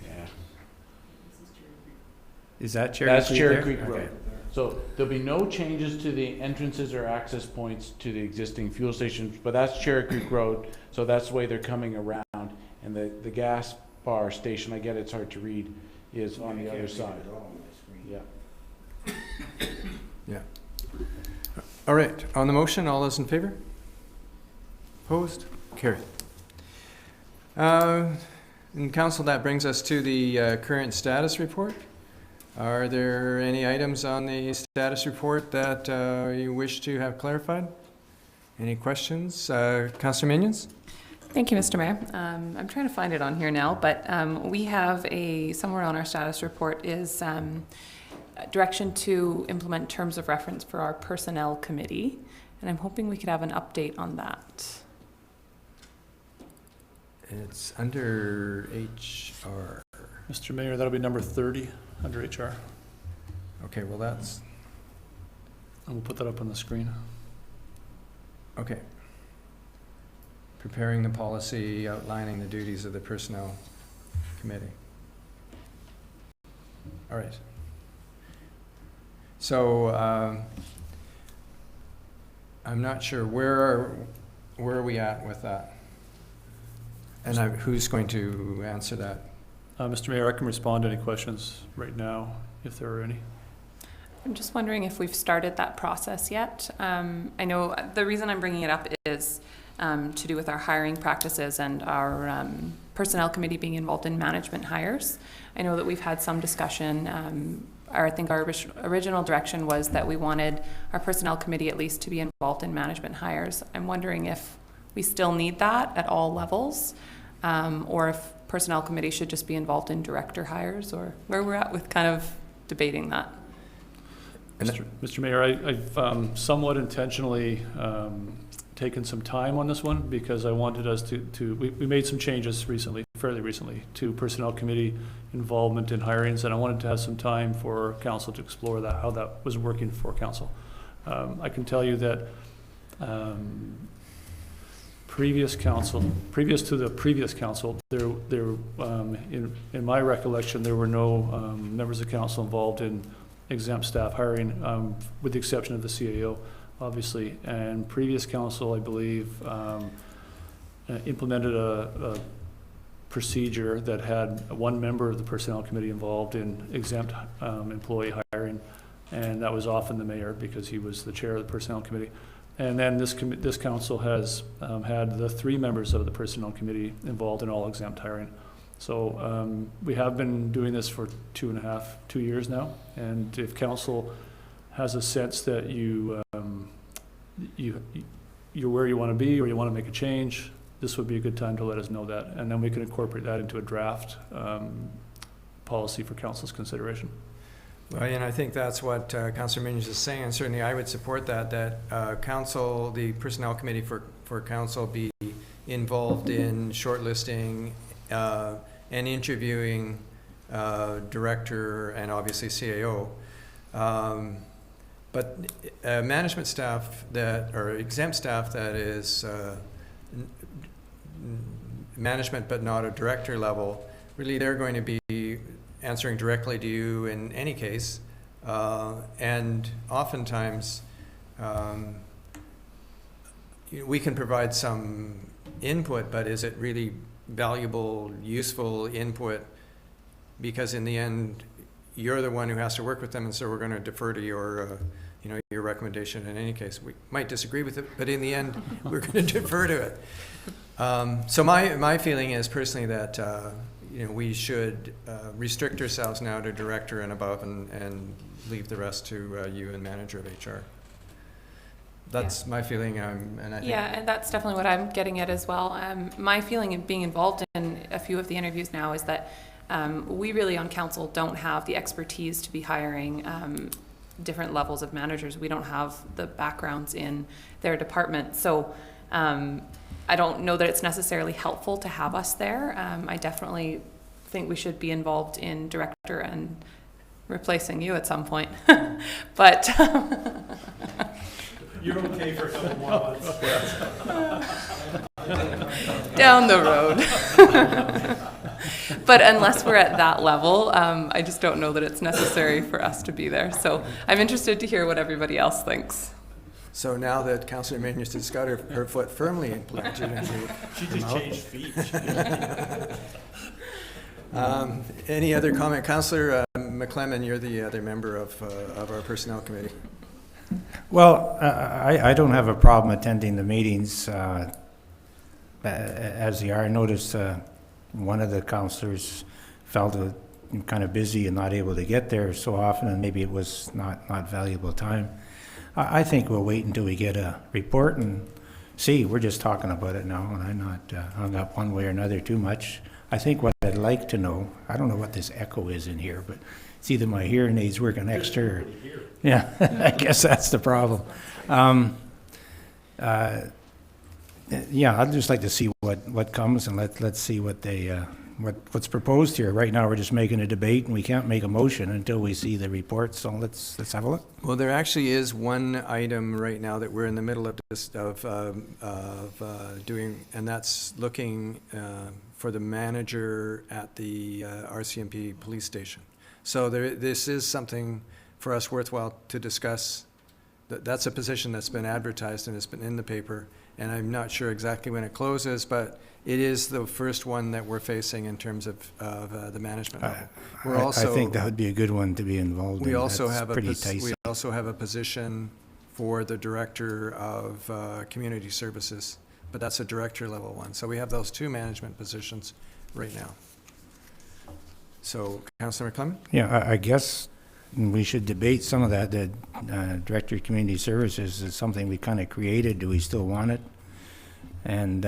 Yeah. Is that Cherry That's Creek Cherry there? Creek Okay. Road. So there'll be no changes to the entrances or access points to the existing fuel stations, but that's Cherry Creek Road, so that's the way they're coming around. And the gas bar station, I get it's hard to read, is on the other side. Yeah. Yeah. All right, on the motion, all those in favor? Opposed? Carried. In council, that brings us to the current status report. Are there any items on the status report that you wish to have clarified? Any questions? Councillor Minions? Thank you, Mr. Mayor. I'm trying to find it on here now, but we have somewhere on our status report is direction to implement terms of reference for our personnel committee, and I'm hoping we could have an update on that. It's under HR. Mr. Mayor, that'll be number 30 under HR. Okay, well, that's And we'll put that up on the screen. Okay. Preparing the policy outlining the duties of the Personnel Committee. All right. So, I'm not sure, where are we at with that? And who's going to answer that? Mr. Mayor, I can respond to any questions right now, if there are any. I'm just wondering if we've started that process yet. I know the reason I'm bringing it up is to do with our hiring practices and our personnel committee being involved in management hires. I know that we've had some discussion. I think our original direction was that we wanted our personnel committee at least to be involved in management hires. I'm wondering if we still need that at all levels, or if personnel committee should just be involved in director hires, or where we're at with kind of debating that. Mr. Mayor, I've somewhat intentionally taken some time on this one because I wanted us we made some changes recently, fairly recently, to personnel committee involvement in hirings, and I wanted to have some time for council to explore that, how that was working for council. I can tell you that previous to the previous council, in my recollection, there were no members of council involved in exempt staff hiring, with the exception of the CAO, obviously. And previous council, I believe, implemented a procedure that had one member of the personnel committee involved in exempt employee hiring, and that was often the mayor because he was the chair of the personnel committee. And then this council has had the 3 members of the personnel committee involved in all exempt hiring. So we have been doing this for 2 years now, and if council has a sense that you're where you want to be or you want to make a change, this would be a good time to let us know that, and then we can incorporate that into a draft policy for council's consideration. Well, and I think that's what Councillor Minions is saying, and certainly I would support that council, the personnel committee for council be involved in shortlisting and interviewing director and obviously CAO. But management staff or exempt staff that is management but not a director level, really they're going to be answering directly to you in any case. And oftentimes we can provide some input, but is it really valuable, useful input? Because in the end, you're the one who has to work with them, and so we're going to defer to your recommendation in any case. We might disagree with it, but in the end, we're going to defer to it. So my feeling is personally that we should restrict ourselves now to director and above, and leave the rest to you and manager of HR. That's my feeling, and I think... Yeah, and that's definitely what I'm getting at as well. My feeling in being involved in a few of the interviews now is that we really on council don't have the expertise to be hiring different levels of managers. We don't have the backgrounds in their department. So I don't know that it's necessarily helpful to have us there. I definitely think we should be involved in director and replacing you at some point. But You're okay for a couple more months. down the road. But unless we're at that level, I just don't know that it's necessary for us to be there. So I'm interested to hear what everybody else thinks. So now that Councillor Minions has got her foot firmly implanted into... She just changed feet. Any other comment? Councillor McClellan, you're the other member of our personnel committee. Well, I don't have a problem attending the meetings as they are. I noticed one of the councillors felt kind of busy and not able to get there so often, and maybe it was not valuable time. I think we'll wait until we get a report and see. We're just talking about it now, and I'm not hung up one way or another too much. I think what I'd like to know, I don't know what this echo is in here, but it's either my hearing aids working extra or... Yeah, I guess that's the problem. Yeah, I'd just like to see what comes, and let's see what they what's proposed here. Right now, we're just making a debate, and we can't make a motion until we see the report, so let's have a look. Well, there actually is one item right now that we're in the middle of doing, and that's looking for the manager at the RCMP police station. So this is something for us worthwhile to discuss. That's a position that's been advertised and it's been in the paper, and I'm not sure exactly when it closes, but it is the first one that we're facing in terms of the management level. We're also, I think that would be a good one to be involved in. we also That's have pretty we dicey. also have a position for the director of community services, but that's a director level one. So we have those two management positions right now. So, Councillor McClellan? Yeah, I guess we should debate some of that. The Director of Community Services is something we kind of created. Do we still want it? And,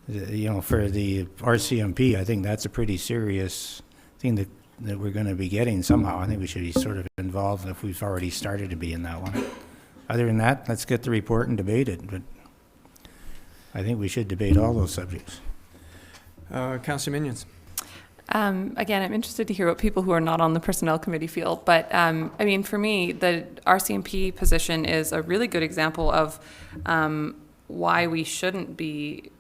you know, for the RCMP, I think that's a pretty serious thing that we're going to be getting somehow. I think we should be sort of involved if we've already started to be in that one. Other than that, let's get the report and debate it. But I think we should debate all those subjects. Councillor Minions? Again, I'm interested to hear what people who are not on the personnel committee feel, but I mean, for me, the RCMP position is a really good example of why we shouldn't be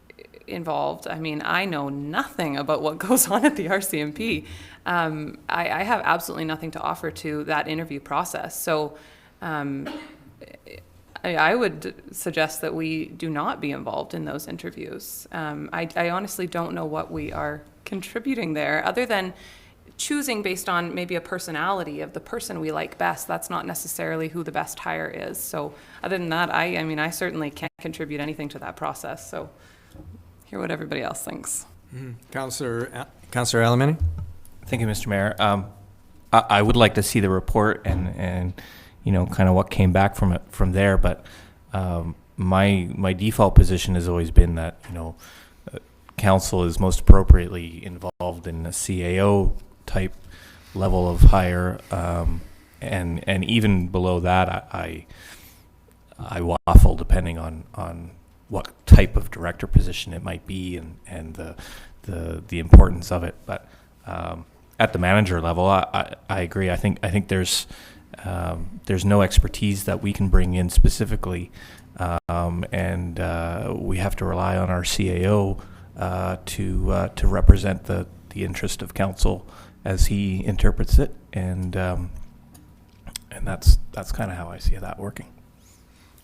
involved. I mean, I know nothing about what goes on at the RCMP. I have absolutely nothing to offer to that interview process. So I would suggest that we do not be involved in those interviews. I honestly don't know what we are contributing there, other than choosing based on maybe a personality of the person we like best. That's not necessarily who the best hire is. So other than that, I mean, I certainly can't contribute anything to that process. So hear what everybody else thinks. Councillor Alberni? Thank you, Mr. Mayor. I would like to see the report and you know, kind of what came back from it from there. But my default position has always been that, you know, council is most appropriately involved in a CAO type level of hire, and even below that, I waffle depending on what type of director position it might be and the importance of it. But at the manager level, I agree. I think there's no expertise that we can bring in specifically, and we have to rely on our CAO to represent the interest of council as he interprets it, and that's kind of how I see that working.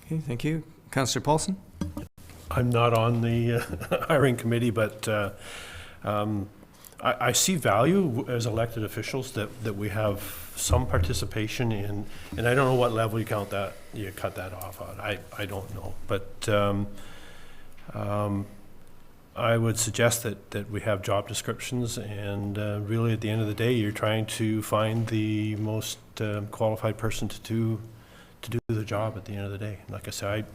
Okay, thank you. Councillor Paulson? I'm not on the hiring committee, but I see value as elected officials that we have some participation in, and I don't know what level you cut that off on. I don't know, but I would suggest that we have job descriptions, and really at the end of the day, you're trying to find the most qualified person to do the job at the end of the day. Like I said,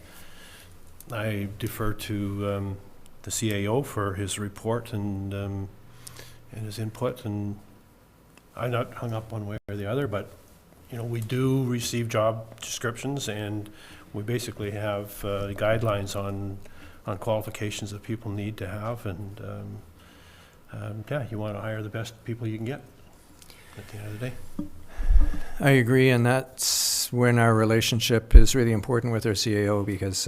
I defer to the CAO for his report and his input, and I'm not hung up one way or the other, but you know, we do receive job descriptions, and we basically have guidelines on qualifications that people need to have, and yeah, you want to hire the best people you can get at the end of the day. I agree, and that's when our relationship is really important with our CAO, because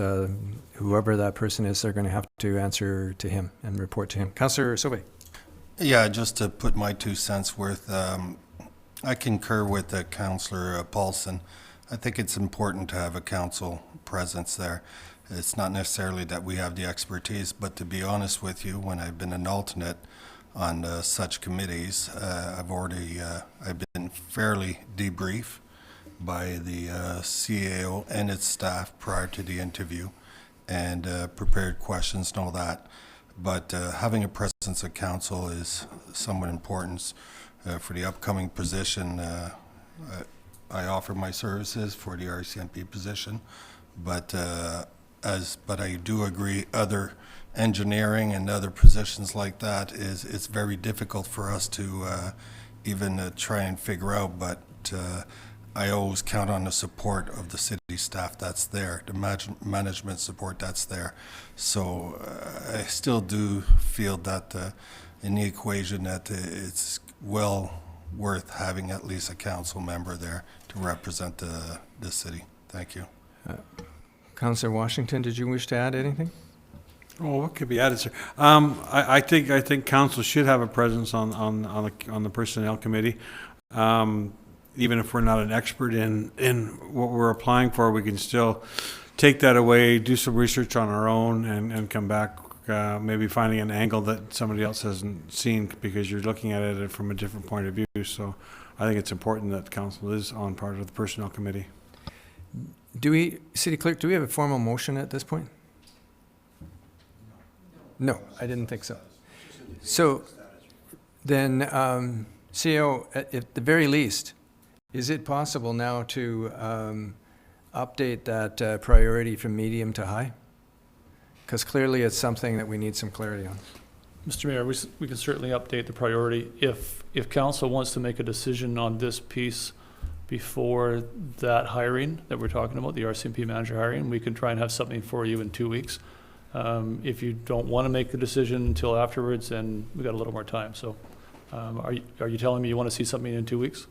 whoever that person is, they're going to have to answer to him and report to him. Councillor Sauvé? Yeah, just to put my 2 cents worth, I concur with Councillor Paulson. I think it's important to have a council presence there. It's not necessarily that we have the expertise, but to be honest with you, when I've been an alternate on such committees, I've been fairly debriefed by the CAO and its staff prior to the interview, and prepared questions and all that. But having a presence at council is somewhat important. For the upcoming position, I offer my services for the RCMP position, but I do agree other engineering and other positions like that it's very difficult for us to even try and figure out, but I always count on the support of the city staff that's there, the management support that's there. So I still do feel that in the equation that it's well worth having at least a council member there to represent the city. Thank you. Councillor Washington, did you wish to add anything? Oh, what could be added, sir? I think council should have a presence on the personnel committee. Even if we're not an expert in what we're applying for, we can still take that away, do some research on our own, and come back, maybe finding an angle that somebody else hasn't seen, because you're looking at it from a different point of view. So I think it's important that council is on part of the personnel committee. City Clerk, do we have a formal motion at this point? No, I didn't think so. So then, CEO, at the very least, is it possible now to update that priority from medium to high? Because clearly it's something that we need some clarity on. Mr. Mayor, we can certainly update the priority. If council wants to make a decision on this piece before that hiring that we're talking about, the RCMP manager hiring, we can try and have something for you in 2 weeks. If you don't want to make the decision until afterwards, then we got a little more time. So are you telling me you want to see something in 2 weeks?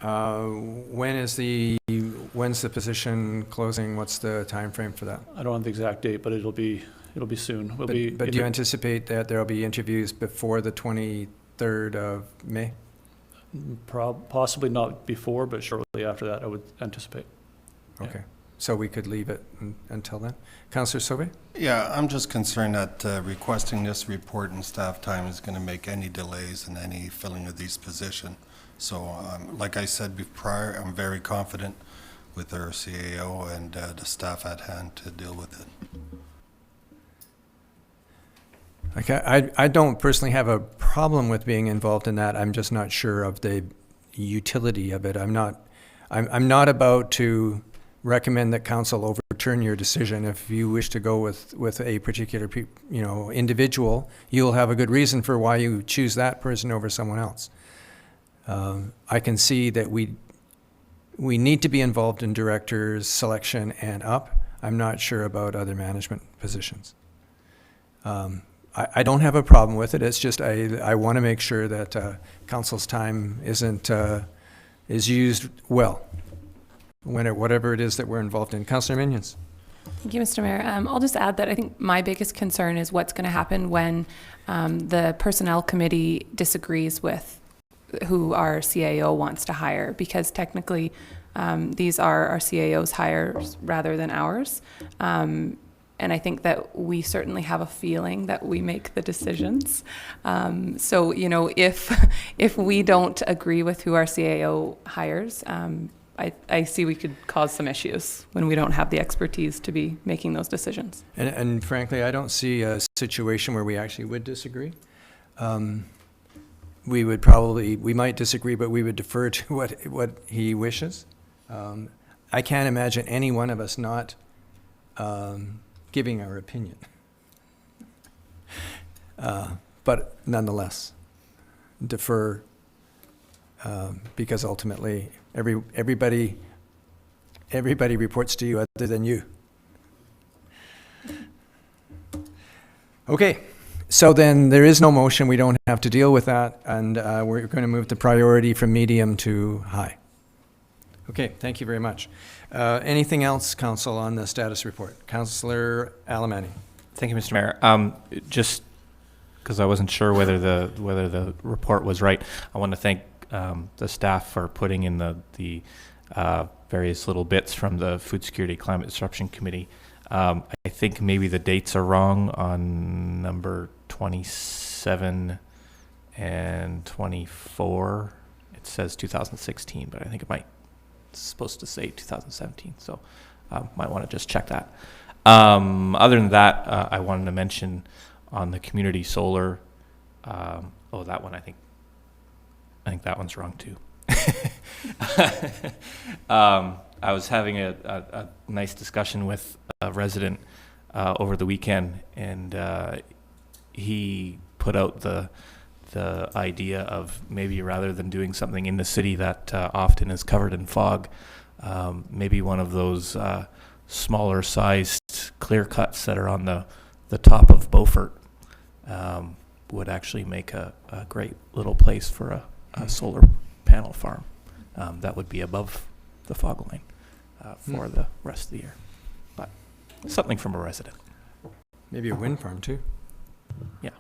When's the position closing? What's the time frame for that? I don't have the exact date, but it'll be soon. But do you anticipate that there'll be interviews before the 23rd of May? Possibly not before, but shortly after that, I would anticipate. Okay. So we could leave it until then. Councillor Sauvé? Yeah, I'm just concerned that requesting this report in staff time is going to make any delays in any filling of these positions. So, like I said prior, I'm very confident with our CAO and the staff at hand to deal with it. Okay, I don't personally have a problem with being involved in that. I'm just not sure of the utility of it. I'm not about to recommend that council overturn your decision. If you wish to go with a particular individual, you'll have a good reason for why you choose that person over someone else. I can see that we need to be involved in directors selection and up. I'm not sure about other management positions. I don't have a problem with it. It's just I want to make sure that council's time is used well, whatever it is that we're involved in. Councillor Minions. Thank you, Mr. Mayor. I'll just add that I think my biggest concern is what's going to happen when the personnel committee disagrees with who our CAO wants to hire, because technically these are our CAO's hires rather than ours. And I think that we certainly have a feeling that we make the decisions. So, if we don't agree with who our CAO hires, I see we could cause some issues when we don't have the expertise to be making those decisions. And frankly, I don't see a situation where we actually would disagree. We might disagree, but we would defer to what he wishes. I can't imagine any one of us not giving our opinion. But nonetheless, defer, because ultimately everybody reports to you other than you. Okay, so then there is no motion. We don't have to deal with that, and we're going to move the priority from medium to high. Okay, thank you very much. Anything else, Council, on the status report? Councillor Alberni. Thank you, Mr. Mayor. Just because I wasn't sure whether the report was right, I want to thank the staff for putting in the various little bits from the Food Security Climate Disruption Committee. I think maybe the dates are wrong on number 27 and 24. It says 2016, but I think it's supposed to say 2017. So might want to just check that. Other than that, I wanted to mention on the community solar. That one, I think that one's wrong too. I was having a nice discussion with a resident over the weekend, and he put out the idea of maybe rather than doing something in the city that often is covered in fog, maybe one of those smaller sized clear cuts that are on the top of Beaufort. would actually make a great little place for a solar panel farm that would be above the fog line for the rest of the year. But something from a resident. Maybe a wind farm too. Yeah.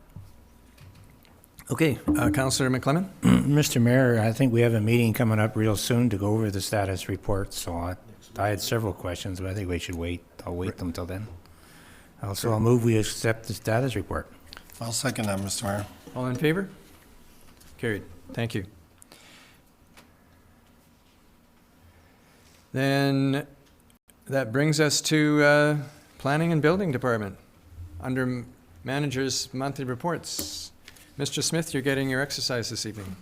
Okay, Councillor McClement? Mr. Mayor, I think we have a meeting coming up real soon to go over the status report, so I had several questions, but I think we should wait. I'll wait them till then. Also, I'll move we accept the status report. I'll second that, Mr. Mayor. All in favor? Carried. Thank you. Then that brings us to Planning and Building Department. Under Manager's Monthly Reports. Mr. Smith, you're getting your exercise this evening.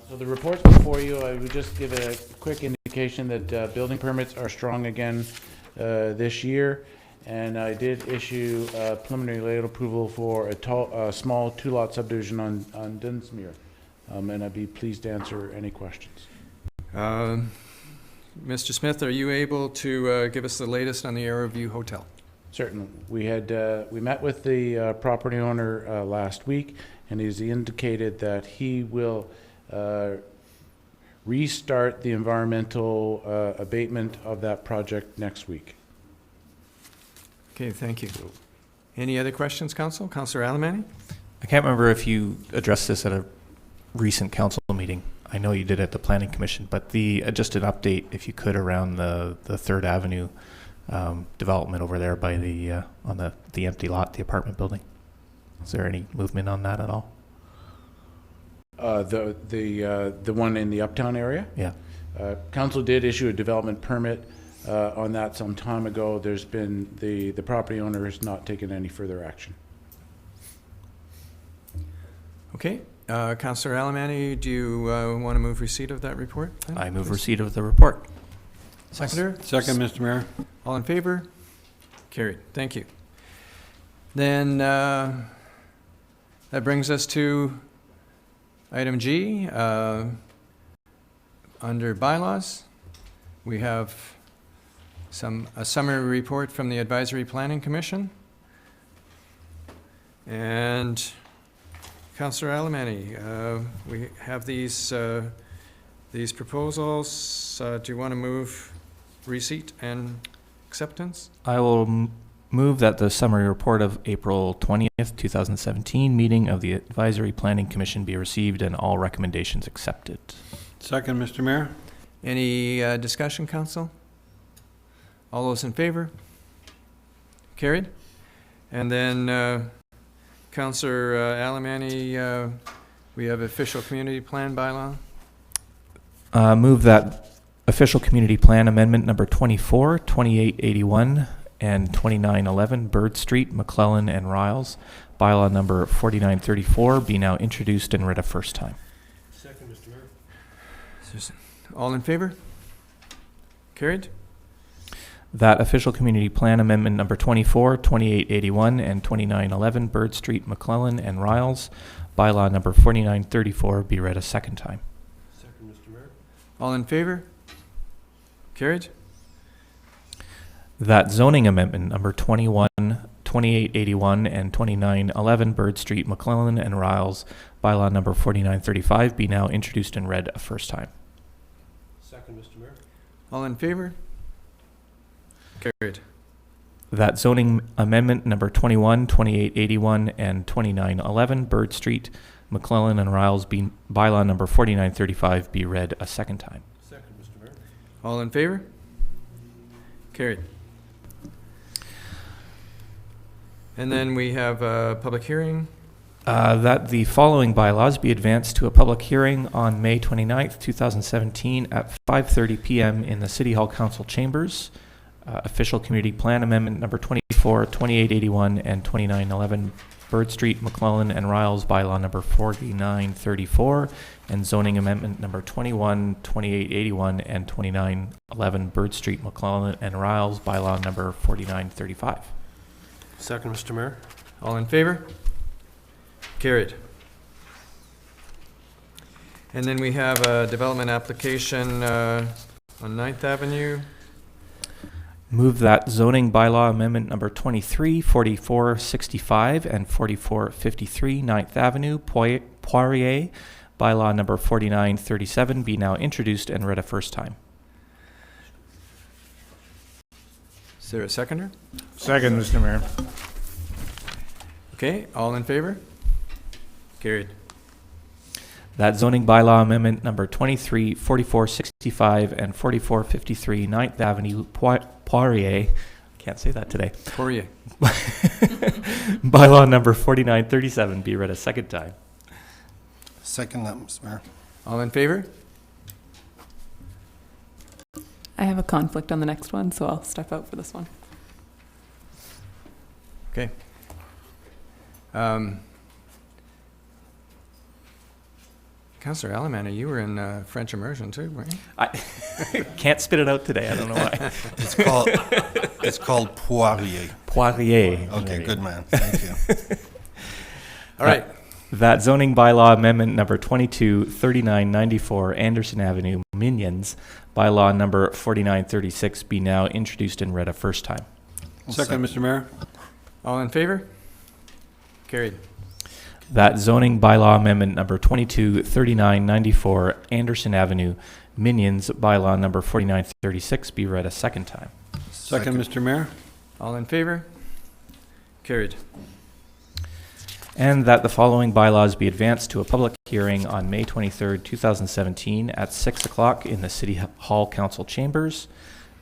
So the report's before you. I would just give a quick indication that building permits are strong again this year. And I did issue preliminary layout approval for a small two-lot subdivision on Dunsmuir. And I'd be pleased to answer any questions. Mr. Smith, are you able to give us the latest on the Arrowview Hotel? Certainly. We met with the property owner last week, and he's indicated that he will restart the environmental abatement of that project next week. Okay, thank you. Any other questions, Council? Councillor Alemany? I can't remember if you addressed this at a recent council meeting. I know you did at the Planning Commission, but just an update, if you could, around the 3rd Avenue development over there by on the empty lot, the apartment building. Is there any movement on that at all? The one in the Uptown area? Yeah. Council did issue a development permit on that some time ago. There's been, the property owner has not taken any further action. Okay. Councillor Alemany, do you want to move receipt of that report? Then, I move please? receipt of the report. Seconder? Second, Mr. Mayor. All in favor? Carried. Thank you. Then that brings us to item G. Under bylaws, we have a summary report from the Advisory Planning Commission. And Councillor Alemany, we have these proposals. Do you want to move receipt and acceptance? I will move that the summary report of April 20th, 2017 meeting of the Advisory Planning Commission be received and all recommendations accepted. Second, Mr. Mayor. Any discussion, Council? All those in favor? Carried. And then Councillor Alemany, we have official community plan bylaw. Move that official community plan amendment number 24, 2881, and 2911 Bird Street, McClellan, and Riles, bylaw number 4934, be now introduced and read a first time. Second, Mr. Mayor. All in favor? Carried. That official community plan amendment number 24, 2881, and 2911 Bird Street, McClellan, and Riles, bylaw number 4934, be read a second time. Second, Mr. Mayor. All in favor? Carried. That zoning amendment number 21, 2881, and 2911 Bird Street, McClellan, and Riles, bylaw number 4935, be now introduced and read a first time. Second, Mr. Mayor. All in favor? Carried. That zoning amendment number 21, 2881, and 2911 Bird Street, McClellan, and Riles, bylaw number 4935, be read a second time. Second, Mr. Mayor. All in favor? Carried. And then we have a public hearing. That the following bylaws be advanced to a public hearing on May 29th, 2017 at 5:30 p.m. in the City Hall Council Chambers. Official Community Plan Amendment number 24, 2881, and 2911 Bird Street, McClellan, and Riles, bylaw number 4934, and zoning amendment number 21, 2881, and 2911 Bird Street, McClellan, and Riles, bylaw number 4935. Second, Mr. Mayor. All in favor? Carried. And then we have a development application on 9th Avenue. Move that zoning bylaw amendment number 23, 4465, and 4453 9th Avenue, Poirier, bylaw number 4937 be now introduced and read a first time. Is there a seconder? Second, Mr. Mayor. Okay, all in favor? Carried. That zoning bylaw amendment number 23, 4465, and 4453 9th Avenue, Poirier, can't say that today, Poirier. bylaw number 4937 be read a second time. Second that, Mr. Mayor. All in favor? I have a conflict on the next one, so I'll step out for this one. Okay. Councillor Alamana, you were in French immersion too, weren't you? I can't spit it out today. I don't know why. It's called Poirier. Poirier. Okay, good man. Thank you. All right. That zoning bylaw amendment number 223994 Anderson Avenue, Minions, bylaw number 4936 be now introduced and read a first time. Second, Mr. Mayor. All in favor? Carried. That zoning bylaw amendment number 223994 Anderson Avenue, Minions, bylaw number 4936 be read a second time. Second, Mr. Mayor. All in favor? Carried. And that the following bylaws be advanced to a public hearing on May 23rd, 2017 at 6 o'clock in the City Hall Council Chambers.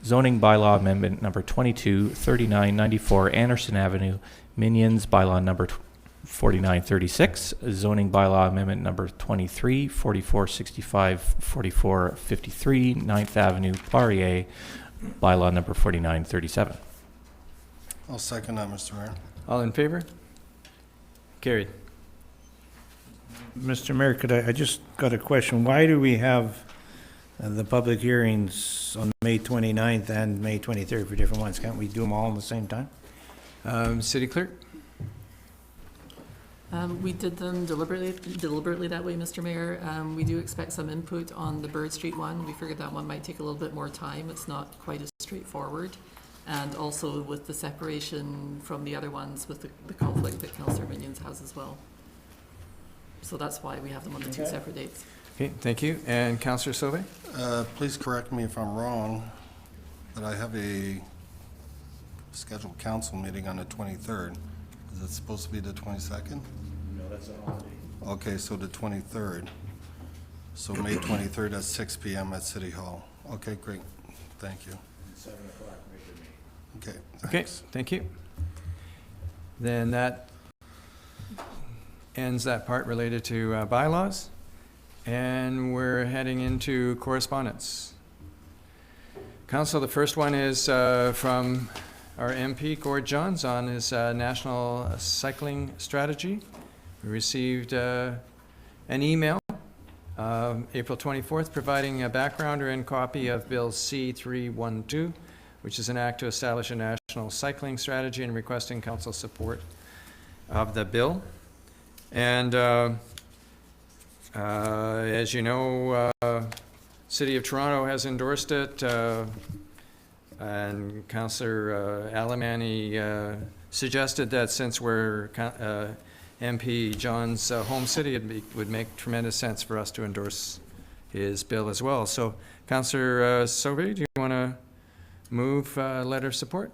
Zoning bylaw amendment number 223994 Anderson Avenue, Minions, bylaw number 4936. Zoning bylaw amendment number 23, 4465, 4453 9th Avenue, Poirier, bylaw number 4937. I'll second that, Mr. Mayor. All in favor? Carried. Mr. Mayor, I just got a question. Why do we have the public hearings on May 29th and May 23rd for different ones? Can't we do them all at the same time? City Clerk? We did them deliberately that way, Mr. Mayor. We do expect some input on the Bird Street one. We figured that one might take a little bit more time. It's not quite as straightforward. And also with the separation from the other ones with the conflict that Councillor Minions has as well. So that's why we have them on the two separate dates. Okay, thank you. And Councillor Sauvé? Please correct me if I'm wrong, but I have a scheduled council meeting on the 23rd. Is it supposed to be the 22nd? No, that's a holiday. Okay, so the 23rd. So May 23rd at 6 p.m. at City Hall. Okay, great. Thank you. 7 o'clock, regular meeting. Okay, Okay, thanks. thank you. Then that ends that part related to bylaws. And we're heading into correspondence. Council, the first one is from our MP, Gord Johns, on his national cycling strategy. We received an email April 24th providing a backgrounder and copy of Bill C-312, which is an act to establish a national cycling strategy, and requesting council support of the bill. And as you know, City of Toronto has endorsed it, and Councillor Alamani suggested that since we're MP John's home city, it would make tremendous sense for us to endorse his bill as well. So, Councillor Sauvé, do you want to move letter of support?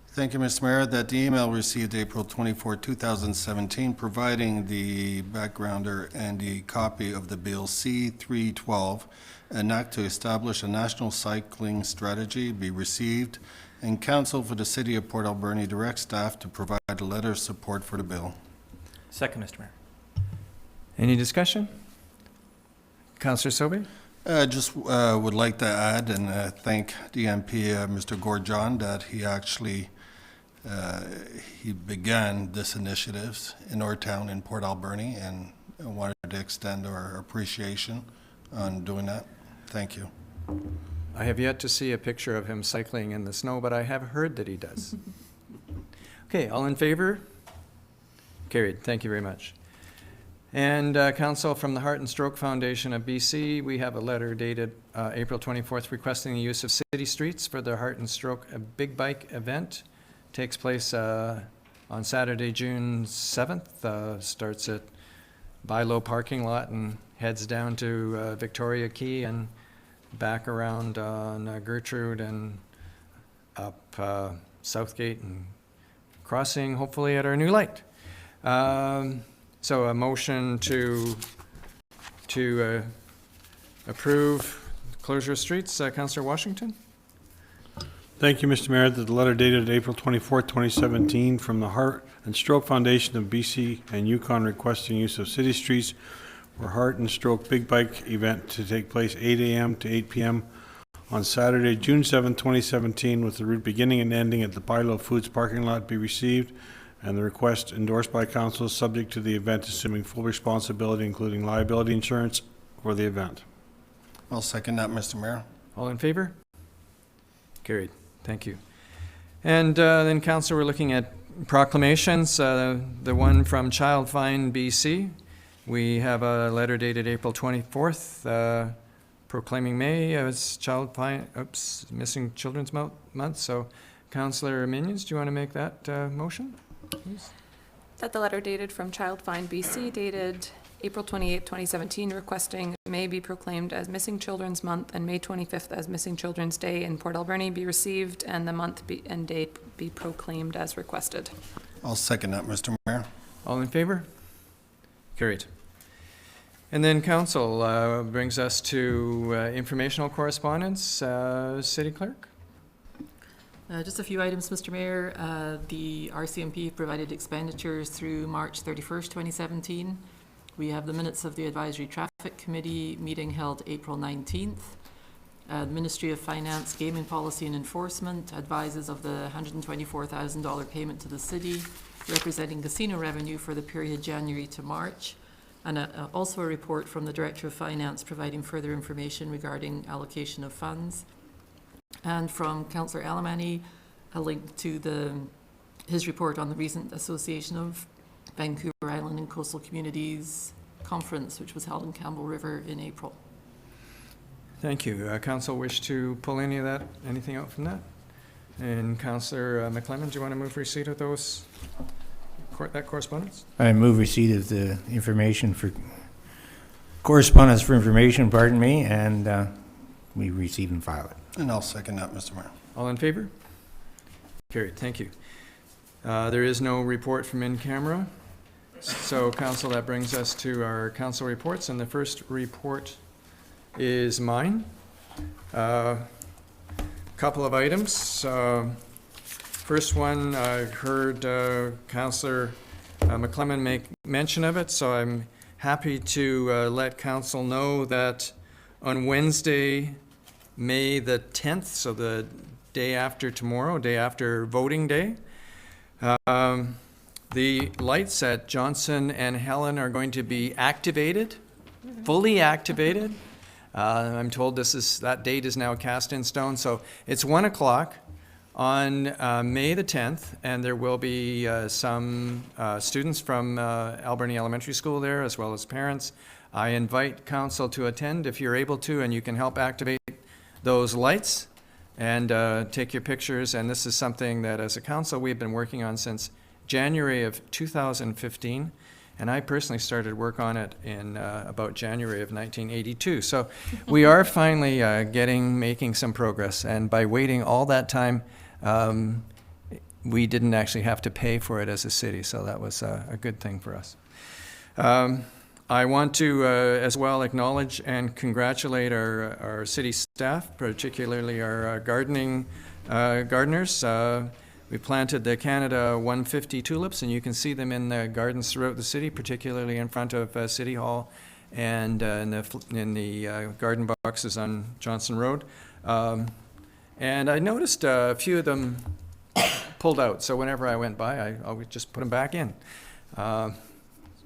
Thank you, Mr. Mayor. That the email received April 24, 2017, providing the backgrounder and the copy of the Bill C-312, an act to establish a national cycling strategy, be received, and Council for the City of Port Alberni direct staff to provide a letter of support for the bill. Second, Mr. Mayor. Any discussion? Councillor Sauvé? Just would like to add and thank the MP, Mr. Gordjon, that he actually he began this initiative in our town in Port Alberni, and I wanted to extend our appreciation on doing that. Thank you. I have yet to see a picture of him cycling in the snow, but I have heard that he does. Okay, all in favor? Carried. Thank you very much. And Council, from the Heart and Stroke Foundation of BC, we have a letter dated April 24th requesting the use of city streets for the Heart and Stroke Big Bike event. Takes place on Saturday, June 7th. Starts at Bilo parking lot and heads down to Victoria Quay and back around on Gertrude and up Southgate and crossing hopefully at our new light. So a motion to approve closure of streets. Councillor Washington? Thank you, Mr. Mayor. The letter dated April 24th, 2017, from the Heart and Stroke Foundation of BC and Yukon requesting use of city streets for Heart and Stroke Big Bike event to take place 8 a.m. to 8 p.m. on Saturday, June 7, 2017, with the route beginning and ending at the Bilo Foods parking lot be received, and the request endorsed by council, subject to the event assuming full responsibility, including liability insurance for the event. I'll second that, Mr. Mayor. All in favor? Carried. Thank you. And then, Council, we're looking at proclamations. The one from Child Find BC. We have a letter dated April 24th proclaiming May as Missing Children's Month. So, Councillor Minions, do you want to make that motion, please? That the letter dated from Child Find BC, dated April 28, 2017, requesting May be proclaimed as Missing Children's Month and May 25th as Missing Children's Day in Port Alberni be received, and the month and date be proclaimed as requested. I'll second that, Mr. Mayor. All in favor? Carried. And then Council brings us to informational correspondence. City Clerk? Just a few items, Mr. Mayor. The RCMP provided expenditures through March 31st, 2017. We have the minutes of the Advisory Traffic Committee meeting held April 19th. The Ministry of Finance, Gaming Policy and Enforcement advises of the $124,000 payment to the city, representing casino revenue for the period January to March. And also a report from the Director of Finance providing further information regarding allocation of funds. And from Councillor Alberni, a link to his report on the recent Association of Vancouver Island and Coastal Communities Conference, which was held in Campbell River in April. Thank you. Council wish to pull anything out from that? And Councillor McClellan, do you want to move receipt of that correspondence? I move receipt of the correspondence for information, and we receive and file it. And I'll second that, Mr. Mayor. All in favor? Carried. Thank you. There is no report from in camera. So, Council, that brings us to our council reports, and the first report is mine. Couple of items. First one, I heard Councillor McClellan make mention of it, so I'm happy to let Council know that on Wednesday, May the 10th, so the day after tomorrow, day after voting day, the lights at Johnson and Helen are going to be activated, fully activated. I'm told that date is now cast in stone, so it's 1 o'clock on May the 10th, and there will be some students from Alberni Elementary School there, as well as parents. I invite council to attend if you're able to, and you can help activate those lights and take your pictures. And this is something that as a council we've been working on since January of 2015, and I personally started work on it in about January of 1982. So we are finally making some progress, and by waiting all that time, we didn't actually have to pay for it as a city, so that was a good thing for us. I want to as well acknowledge and congratulate our city staff, particularly our gardeners. We planted the Canada 150 tulips, and you can see them in the gardens throughout the city, particularly in front of City Hall and in the garden boxes on Johnson Road. And I noticed a few of them pulled out, so whenever I went by, I always just put them back in.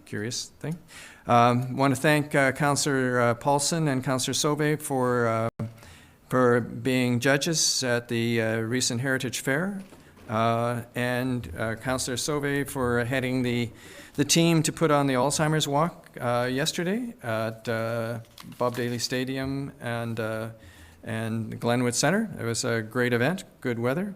Curious thing. Want to thank Councillor Paulson and Councillor Sauvé for being judges at the recent Heritage Fair. and Councillor Sauvé for heading the team to put on the Alzheimer's Walk yesterday at Bob Daly Stadium and Glenwood Centre. It was a great event, good weather.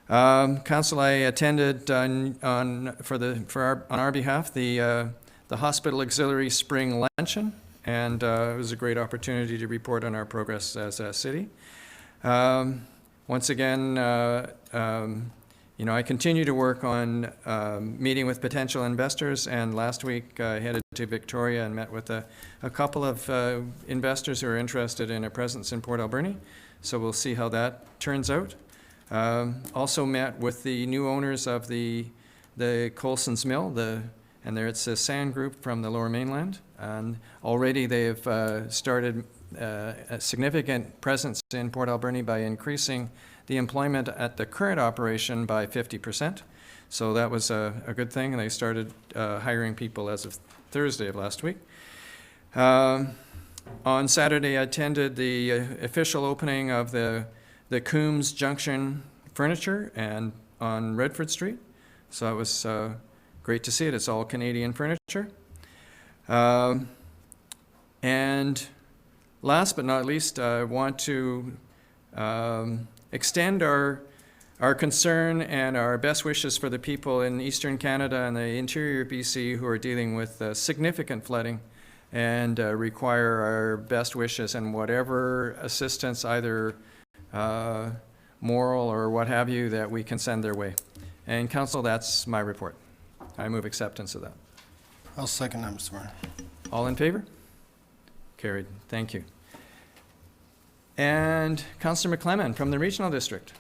Council, I attended on our behalf the Hospital Auxiliary Spring Luncheon, and it was a great opportunity to report on our progress as a city. Once again, I continue to work on meeting with potential investors, and last week I headed to Victoria and met with a couple of investors who are interested in a presence in Port Alberni, so we'll see how that turns out. Also met with the new owners of the Colson's Mill, and it's a sand group from the Lower Mainland, and already they have started a significant presence in Port Alberni by increasing the employment at the current operation by 50%. So that was a good thing, and they started hiring people as of Thursday of last week. On Saturday, I attended the official opening of the Coombs Junction Furniture and on Redford Street. So it was great to see it. It's all Canadian furniture. And last but not least, I want to extend our concern and our best wishes for the people in Eastern Canada and the interior BC who are dealing with significant flooding and require our best wishes and whatever assistance, either moral or what have you, that we can send their way. And Council, that's my report. I move acceptance of that. I'll second that, Mr. Mayor. All in favor? Carried. Thank you. And Councillor McClellan from the Regional District.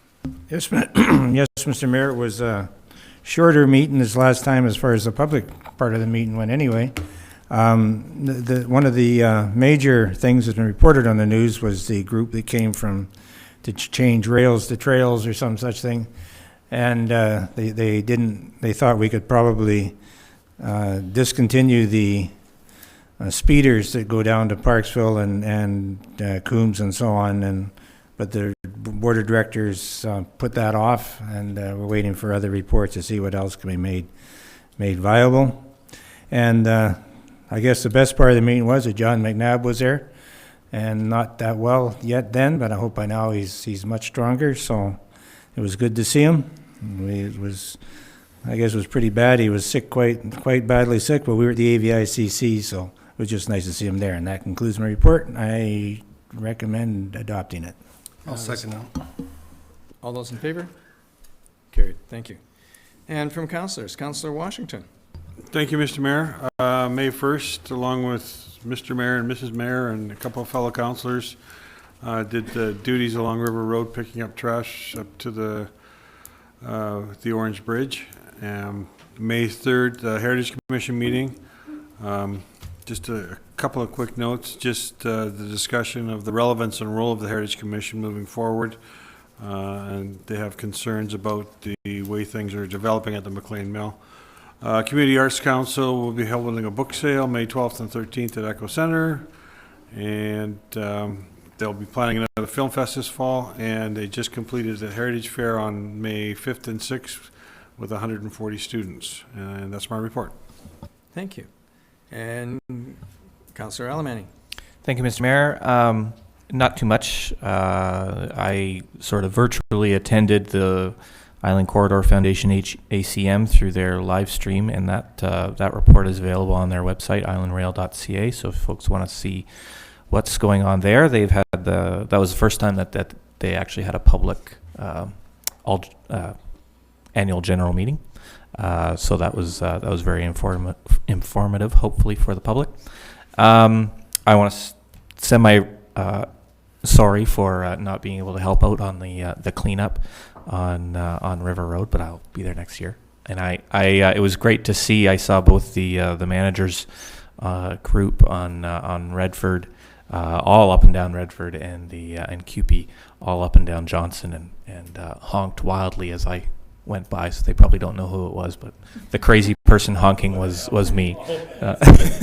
Yes, yes, Mr. Mayor, it was a shorter meeting this last time as far as the public part of the meeting went anyway. One of the major things that's been reported on the news was the group that came from to change rails to trails or some such thing. And they thought we could probably discontinue the speeders that go down to Parksville and Coombs and so on, but the board of directors put that off, and we're waiting for other reports to see what else can be made viable. And I guess the best part of the meeting was that John McNabb was there, and not that well yet then, but I hope by now he's much stronger. So it was good to see him. I guess it was pretty bad. He was sick, quite badly sick, but we were at the AVICC, so it was just nice to see him there. And that concludes my report. I recommend adopting it. I'll second that. All those in favor? Carried. Thank you. And from councillors, Councillor Washington. Thank you, Mr. Mayor. May 1st, along with Mr. Mayor and Mrs. Mayor and a couple of fellow councillors, did the duties along River Road, picking up trash up to the Orange Bridge. May 3rd, the Heritage Commission meeting. Just a couple of quick notes, just the discussion of the relevance and role of the Heritage Commission moving forward. And they have concerns about the way things are developing at the McLean Mill. Community Arts Council will be holding a book sale May 12th and 13th at Echo Center. And they'll be planning another film fest this fall. And they just completed the Heritage Fair on May 5th and 6th with 140 students. And that's my report. Thank you. And Councillor Alberni. Thank you, Mr. Mayor. Not too much. I sort of virtually attended the Island Corridor Foundation ACM through their live stream, and that report is available on their website, islandrail.ca. So if folks want to see what's going on there, they've had that was the first time that they actually had a public annual general meeting. So that was very informative, hopefully for the public. I want to send my sorry for not being able to help out on the cleanup on River Road, but I'll be there next year. And it was great to see. I saw both the managers group on Redford, all up and down Redford, and CUPE all up and down Johnson, and honked wildly as I went by, so they probably don't know who it was, but the crazy person honking was me. I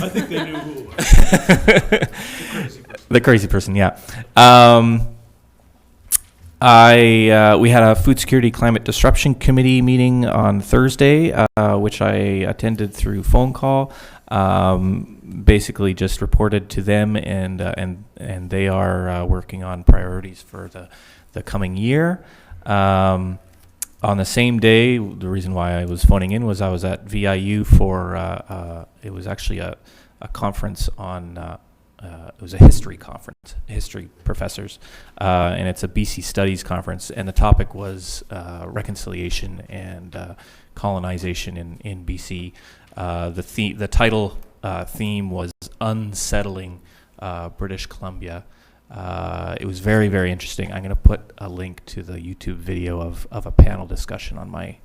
think they knew who it was. The crazy person, yeah. We had a Food Security Climate Disruption Committee meeting on Thursday, which I attended through phone call. Basically, just reported to them, and they are working on priorities for the coming year. On the same day, the reason why I was phoning in was I was at VIU for it was actually a conference on. It was a history conference, history professors, and it's a BC Studies conference, and the topic was reconciliation and colonization in BC. The title theme was Unsettling British Columbia. It was very, very interesting. I'm going to put a link to the YouTube video of a panel discussion on my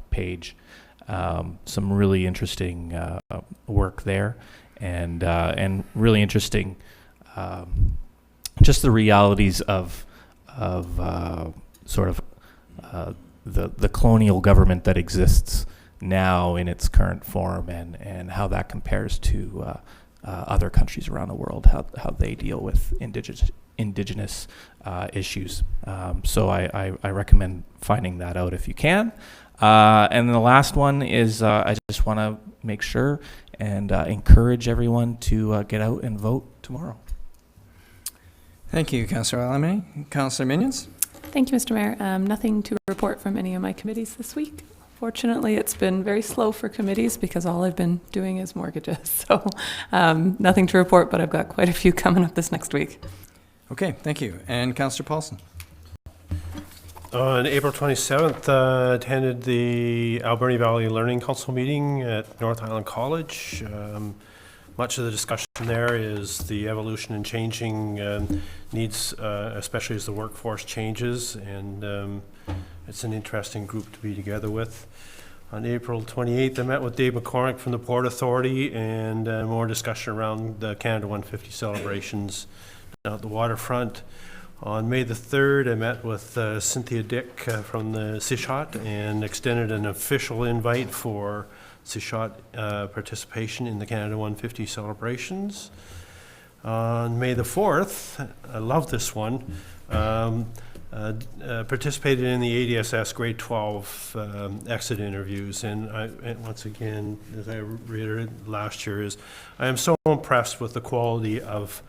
page. Some really interesting work there. And really interesting, just the realities of sort of the colonial government that exists now in its current form, and how that compares to other countries around the world, how they deal with indigenous issues. So I recommend finding that out if you can. And the last one is I just want to make sure and encourage everyone to get out and vote tomorrow. Thank you, Councillor Alame. Councillor Minions? Thank you, Mr. Mayor. Nothing to report from any of my committees this week. Fortunately, it's been very slow for committees because all I've been doing is mortgages. So nothing to report, but I've got quite a few coming up this next week. Okay, thank you. And Councillor Paulson? On April 27th, attended the Alberni Valley Learning Council meeting at North Island College. Much of the discussion there is the evolution and changing needs, especially as the workforce changes, and it's an interesting group to be together with. On April 28th, I met with Dave McCormick from the Port Authority, and more discussion around the Canada 150 celebrations down at the waterfront. On May the 3rd, I met with Cynthia Dick from the CISHOT and extended an official invite for CISHOT participation in the Canada 150 celebrations. On May the 4th, I love this one, participated in the ADSS grade 12 exit interviews. And once again, as I reiterated last year, I am so impressed with the quality of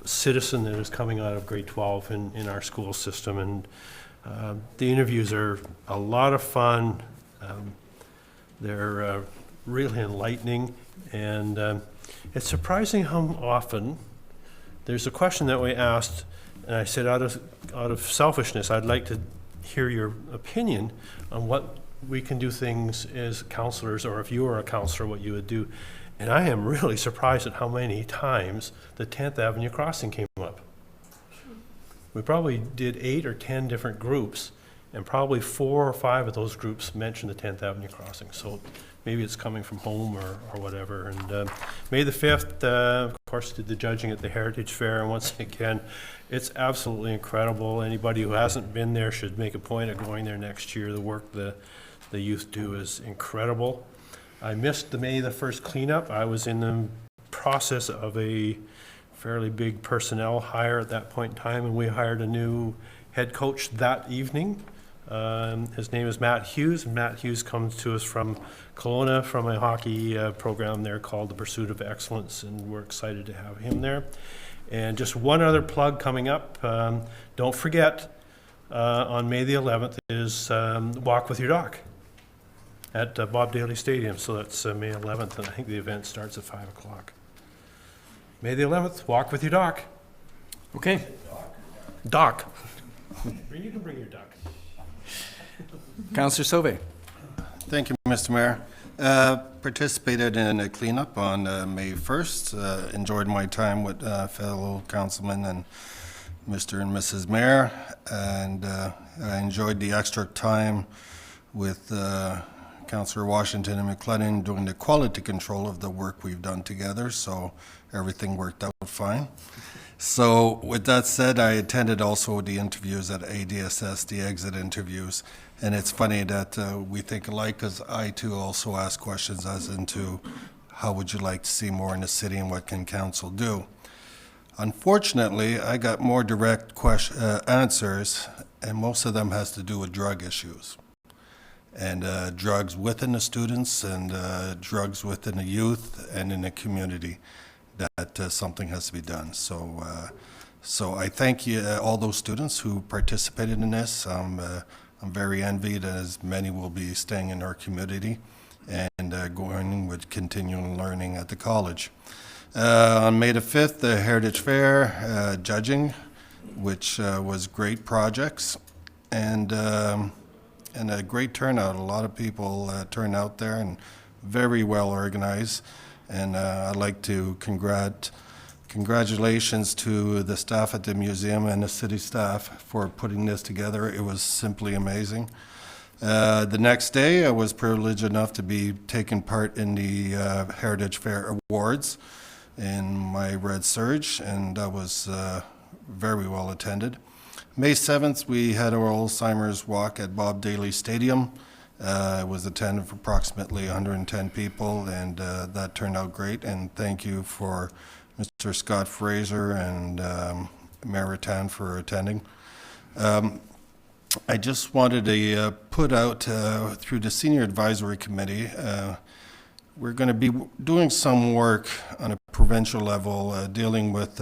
citizen that is coming out of grade 12 in our school system, and the interviews are a lot of fun. They're really enlightening, and it's surprising how often there's a question that we asked, and I said out of selfishness, I'd like to hear your opinion on what we can do things as counselors, or if you were a counselor, what you would do. And I am really surprised at how many times the 10th Avenue crossing came up. We probably did 8 or 10 different groups, and probably 4 or 5 of those groups mentioned the 10th Avenue crossing. So maybe it's coming from home or whatever. And May the 5th, of course, did the judging at the Heritage Fair. And once again, it's absolutely incredible. Anybody who hasn't been there should make a point of going there next year. The work the youth do is incredible. I missed the May the 1st cleanup. I was in the process of a fairly big personnel hire at that point in time, and we hired a new head coach that evening. His name is Matt Hughes. Matt Hughes comes to us from Kelowna from a hockey program there called the Pursuit of Excellence, and we're excited to have him there. And just one other plug coming up. Don't forget, on May the 11th is Walk With Your Doc at Bob Daly Stadium. So that's May 11th, and I think the event starts at 5 o'clock. May the 11th, Walk With Your Doc. Okay. Doc. You can bring your duck. Councillor Sauvé? Thank you, Mr. Mayor. Participated in a cleanup on May 1st. Enjoyed my time with fellow councilmen and Mr. and Mrs. Mayor, and I enjoyed the extra time with Councillor Washington and McLennan doing the quality control of the work we've done together, so everything worked out fine. So with that said, I attended also the interviews at ADSS, the exit interviews, and it's funny that we think alike, because I too also ask questions as into how would you like to see more in the city and what can council do. Unfortunately, I got more direct answers, and most of them has to do with drug issues. And drugs within the students and drugs within the youth and in the community, that something has to be done. So I thank you, all those students who participated in this. I'm very envied, as many will be staying in our community and going with continuing learning at the college. On May the 5th, the Heritage Fair judging, which was great projects, and a great turnout. A lot of people turned out there and very well organized. And I'd like to congratulations to the staff at the museum and the city staff for putting this together. It was simply amazing. The next day, I was privileged enough to be taking part in the Heritage Fair Awards in my red serge, and that was very well attended. May 7th, we had our Alzheimer's walk at Bob Daly Stadium. It was attended for approximately 110 people, and that turned out great. And thank you for Mr. Scott Fraser and Mayor Rattan for attending. I just wanted to put out through the Senior Advisory Committee, we're going to be doing some work on a provincial level dealing with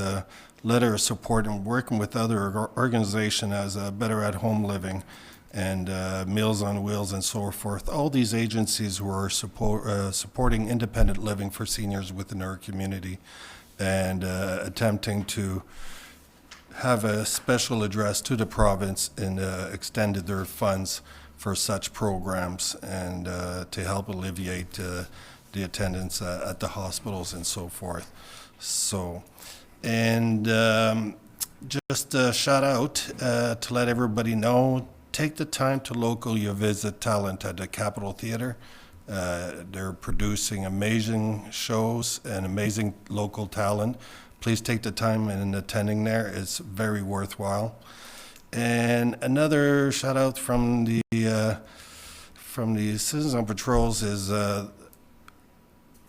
letter of support and working with other organizations as Better at Home Living and Meals on Wheels and so forth. All these agencies who are supporting independent living for seniors within our community and attempting to have a special address to the province and extended their funds for such programs and to help alleviate the attendance at the hospitals and so forth. So, and just a shout out to let everybody know, take the time to locally visit talent at the Capitol Theatre. They're producing amazing shows and amazing local talent. Please take the time in attending there. It's very worthwhile. And another shout out from the Citizens on Patrols is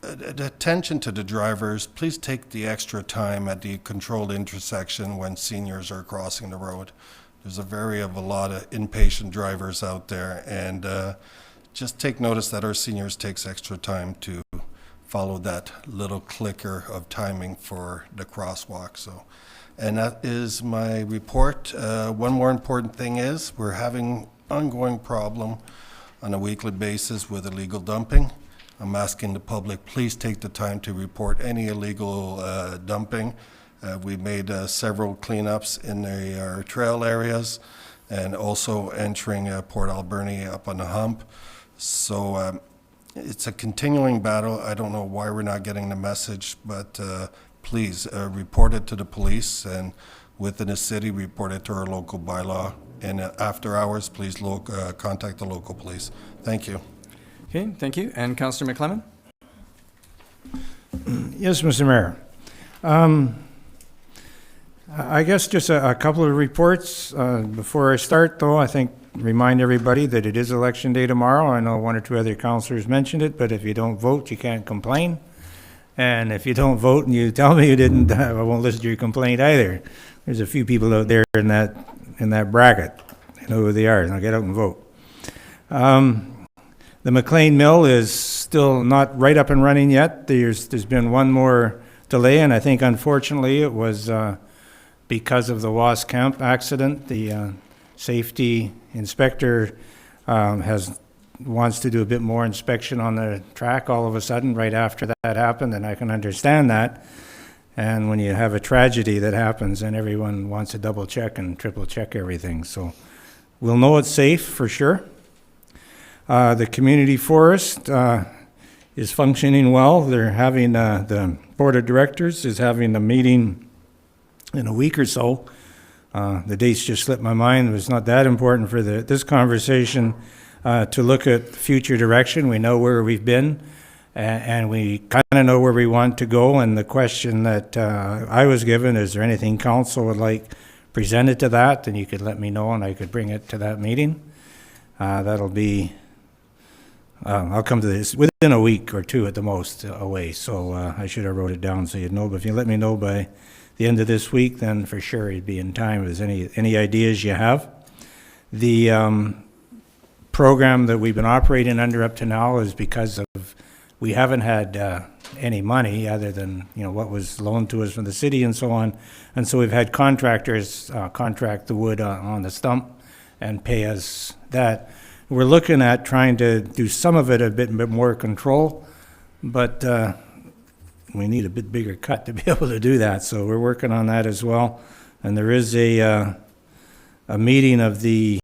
attention to the drivers. Please take the extra time at the controlled intersection when seniors are crossing the road. There's a lot of impatient drivers out there, and just take notice that our seniors takes extra time to follow that little clicker of timing for the crosswalk. So, and that is my report. One more important thing is we're having ongoing problem on a weekly basis with illegal dumping. I'm asking the public, please take the time to report any illegal dumping. We made several cleanups in our trail areas and also entering Port Alberni up on the hump. So it's a continuing battle. I don't know why we're not getting the message, but please report it to the police, and within the city, report it to our local bylaw. And after hours, please contact the local police. Thank you. Okay, thank you. And Councillor McLennan? Yes, Mr. Mayor. I guess just a couple of reports. Before I start, though, I think remind everybody that it is election day tomorrow. I know one or two other councillors mentioned it, but if you don't vote, you can't complain. And if you don't vote and you tell me you didn't, I won't listen to your complaint either. There's a few people out there in that bracket. I know who they are. Now get out and vote. The McLean Mill is still not right up and running yet. There's been one more delay, and I think unfortunately it was because of the Wasp Camp accident. The safety inspector wants to do a bit more inspection on the track all of a sudden right after that happened, and I can understand that. And when you have a tragedy that happens, then everyone wants to double check and triple check everything. So we'll know it's safe for sure. The community forest is functioning well. They're having, the board of directors is having a meeting in a week or so. The dates just slipped my mind. It was not that important for this conversation to look at future direction. We know where we've been, and we kind of know where we want to go. And the question that I was given, is there anything council would like presented to that? And you could let me know, and I could bring it to that meeting. That'll be, I'll come to this within a week or two at the most away. So I should have wrote it down so you'd know. But if you let me know by the end of this week, then for sure he'd be in time. If there's any ideas you have. The program that we've been operating under up to now is because of, we haven't had any money other than, what was loaned to us from the city and so on. And so we've had contractors contract the wood on the stump and pay us that. We're looking at trying to do some of it a bit more control, but we need a bit bigger cut to be able to do that. So we're working on that as well. And there is a meeting of the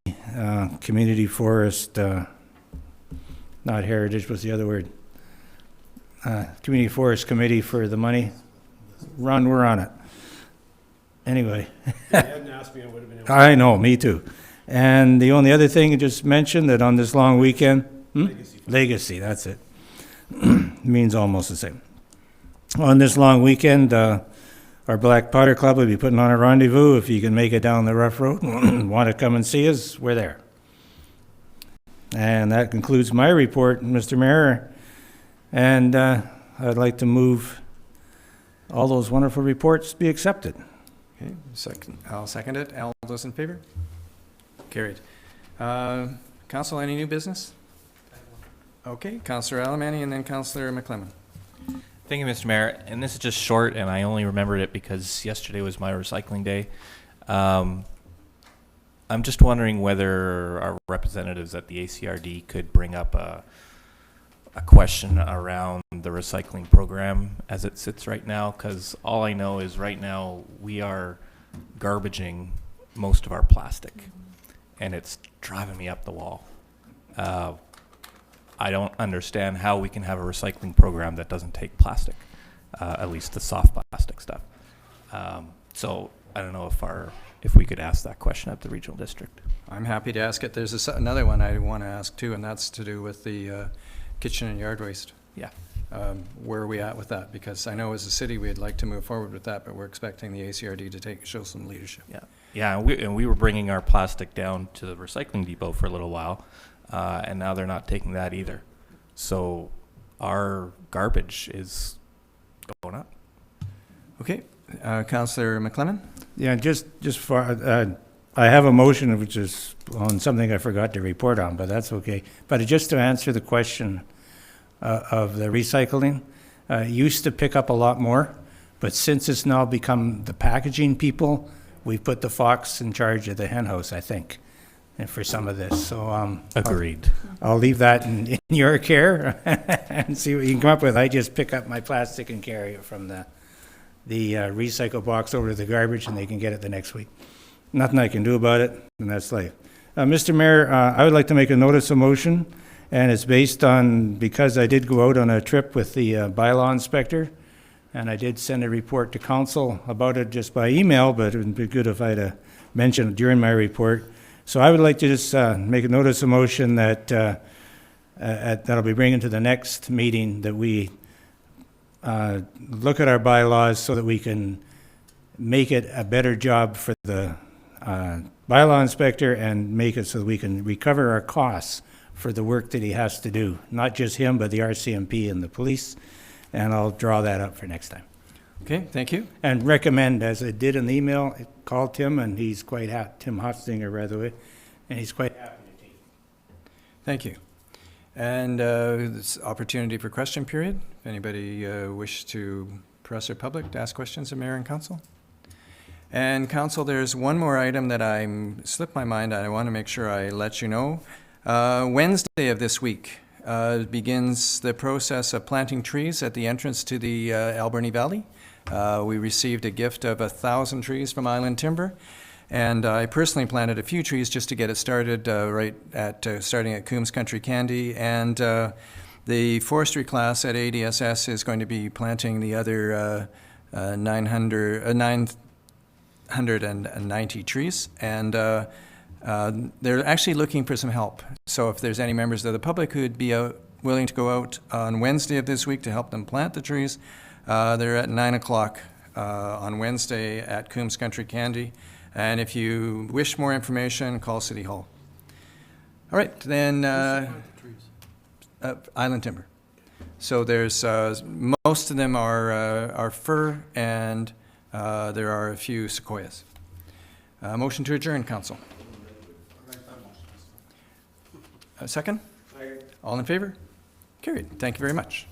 community forest, not heritage, what's the other word? Community Forest Committee for the money. Ron, we're on it. Anyway. If you hadn't asked me, I would have been able to. I know, me too. And the only other thing I just mentioned that on this long weekend, Legacy, that's it. Means almost the same. On this long weekend, our Black Potter Club will be putting on a rendezvous. If you can make it down the rough road and want to come and see us, we're there. And that concludes my report, Mr. Mayor. And I'd like to move all those wonderful reports be accepted. Okay, I'll second it. All those in favor? Carried. Council, any new business? Okay, Councillor Alberni and then Councillor McClellan. Thank you, Mr. Mayor. And this is just short, and I only remembered it because yesterday was my recycling day. I'm just wondering whether our representatives at the ACRD could bring up a question around the recycling program as it sits right now, because all I know is right now we are garbaging most of our plastic, and it's driving me up the wall. I don't understand how we can have a recycling program that doesn't take plastic, at least the soft plastic stuff. So I don't know if we could ask that question at the regional district. I'm happy to ask it. There's another one I want to ask too, and that's to do with the kitchen and yard waste. Yeah. Where are we at with that? Because I know as a city we'd like to move forward with that, but we're expecting the ACRD to show some leadership. Yeah, yeah, and we were bringing our plastic down to the recycling depot for a little while, and now they're not taking that either. So our garbage is going up. Okay, Councillor McClellan? Yeah, just for, I have a motion which is on something I forgot to report on, but that's okay. But just to answer the question of the recycling, used to pick up a lot more, but since it's now become the packaging people, we've put the Fox in charge of the hen house, I think, and for some of this. So Agreed. I'll leave that in your care and see what you can come up with. I just pick up my plastic and carry it from the recycle box over to the garbage, and they can get it the next week. Nothing I can do about it, and that's life. Mr. Mayor, I would like to make a notice of motion, and it's based on, because I did go out on a trip with the bylaw inspector, and I did send a report to council about it just by email, but it would be good if I had mentioned it during my report. So I would like to just make a notice of motion that that'll be bringing to the next meeting, that we look at our bylaws so that we can make it a better job for the bylaw inspector and make it so that we can recover our costs for the work that he has to do. Not just him, but the RCMP and the police. And I'll draw that up for next time. Okay, thank you. And recommend, as I did in the email, call Tim, and he's quite happy, Tim Hotstinger, rather, and he's quite happy to take it. Thank you. And this opportunity for question period. If anybody wish to press or public to ask questions of Mayor and Council. And Council, there's one more item that slipped my mind, and I want to make sure I let you know. Wednesday of this week begins the process of planting trees at the entrance to the Alberni Valley. We received a gift of 1,000 trees from Island Timber, and I personally planted a few trees just to get it started starting at Coombs Country Candy, and the forestry class at ADSS is going to be planting the other 990 trees, and they're actually looking for some help. So if there's any members of the public who'd be willing to go out on Wednesday of this week to help them plant the trees, they're at 9 o'clock on Wednesday at Coombs Country Candy. And if you wish more information, call City Hall. All right, then Island Timber. So there's most of them are fir and there are a few sequoias. Motion to adjourn, council. Second? All in favor? Carried. Thank you very much.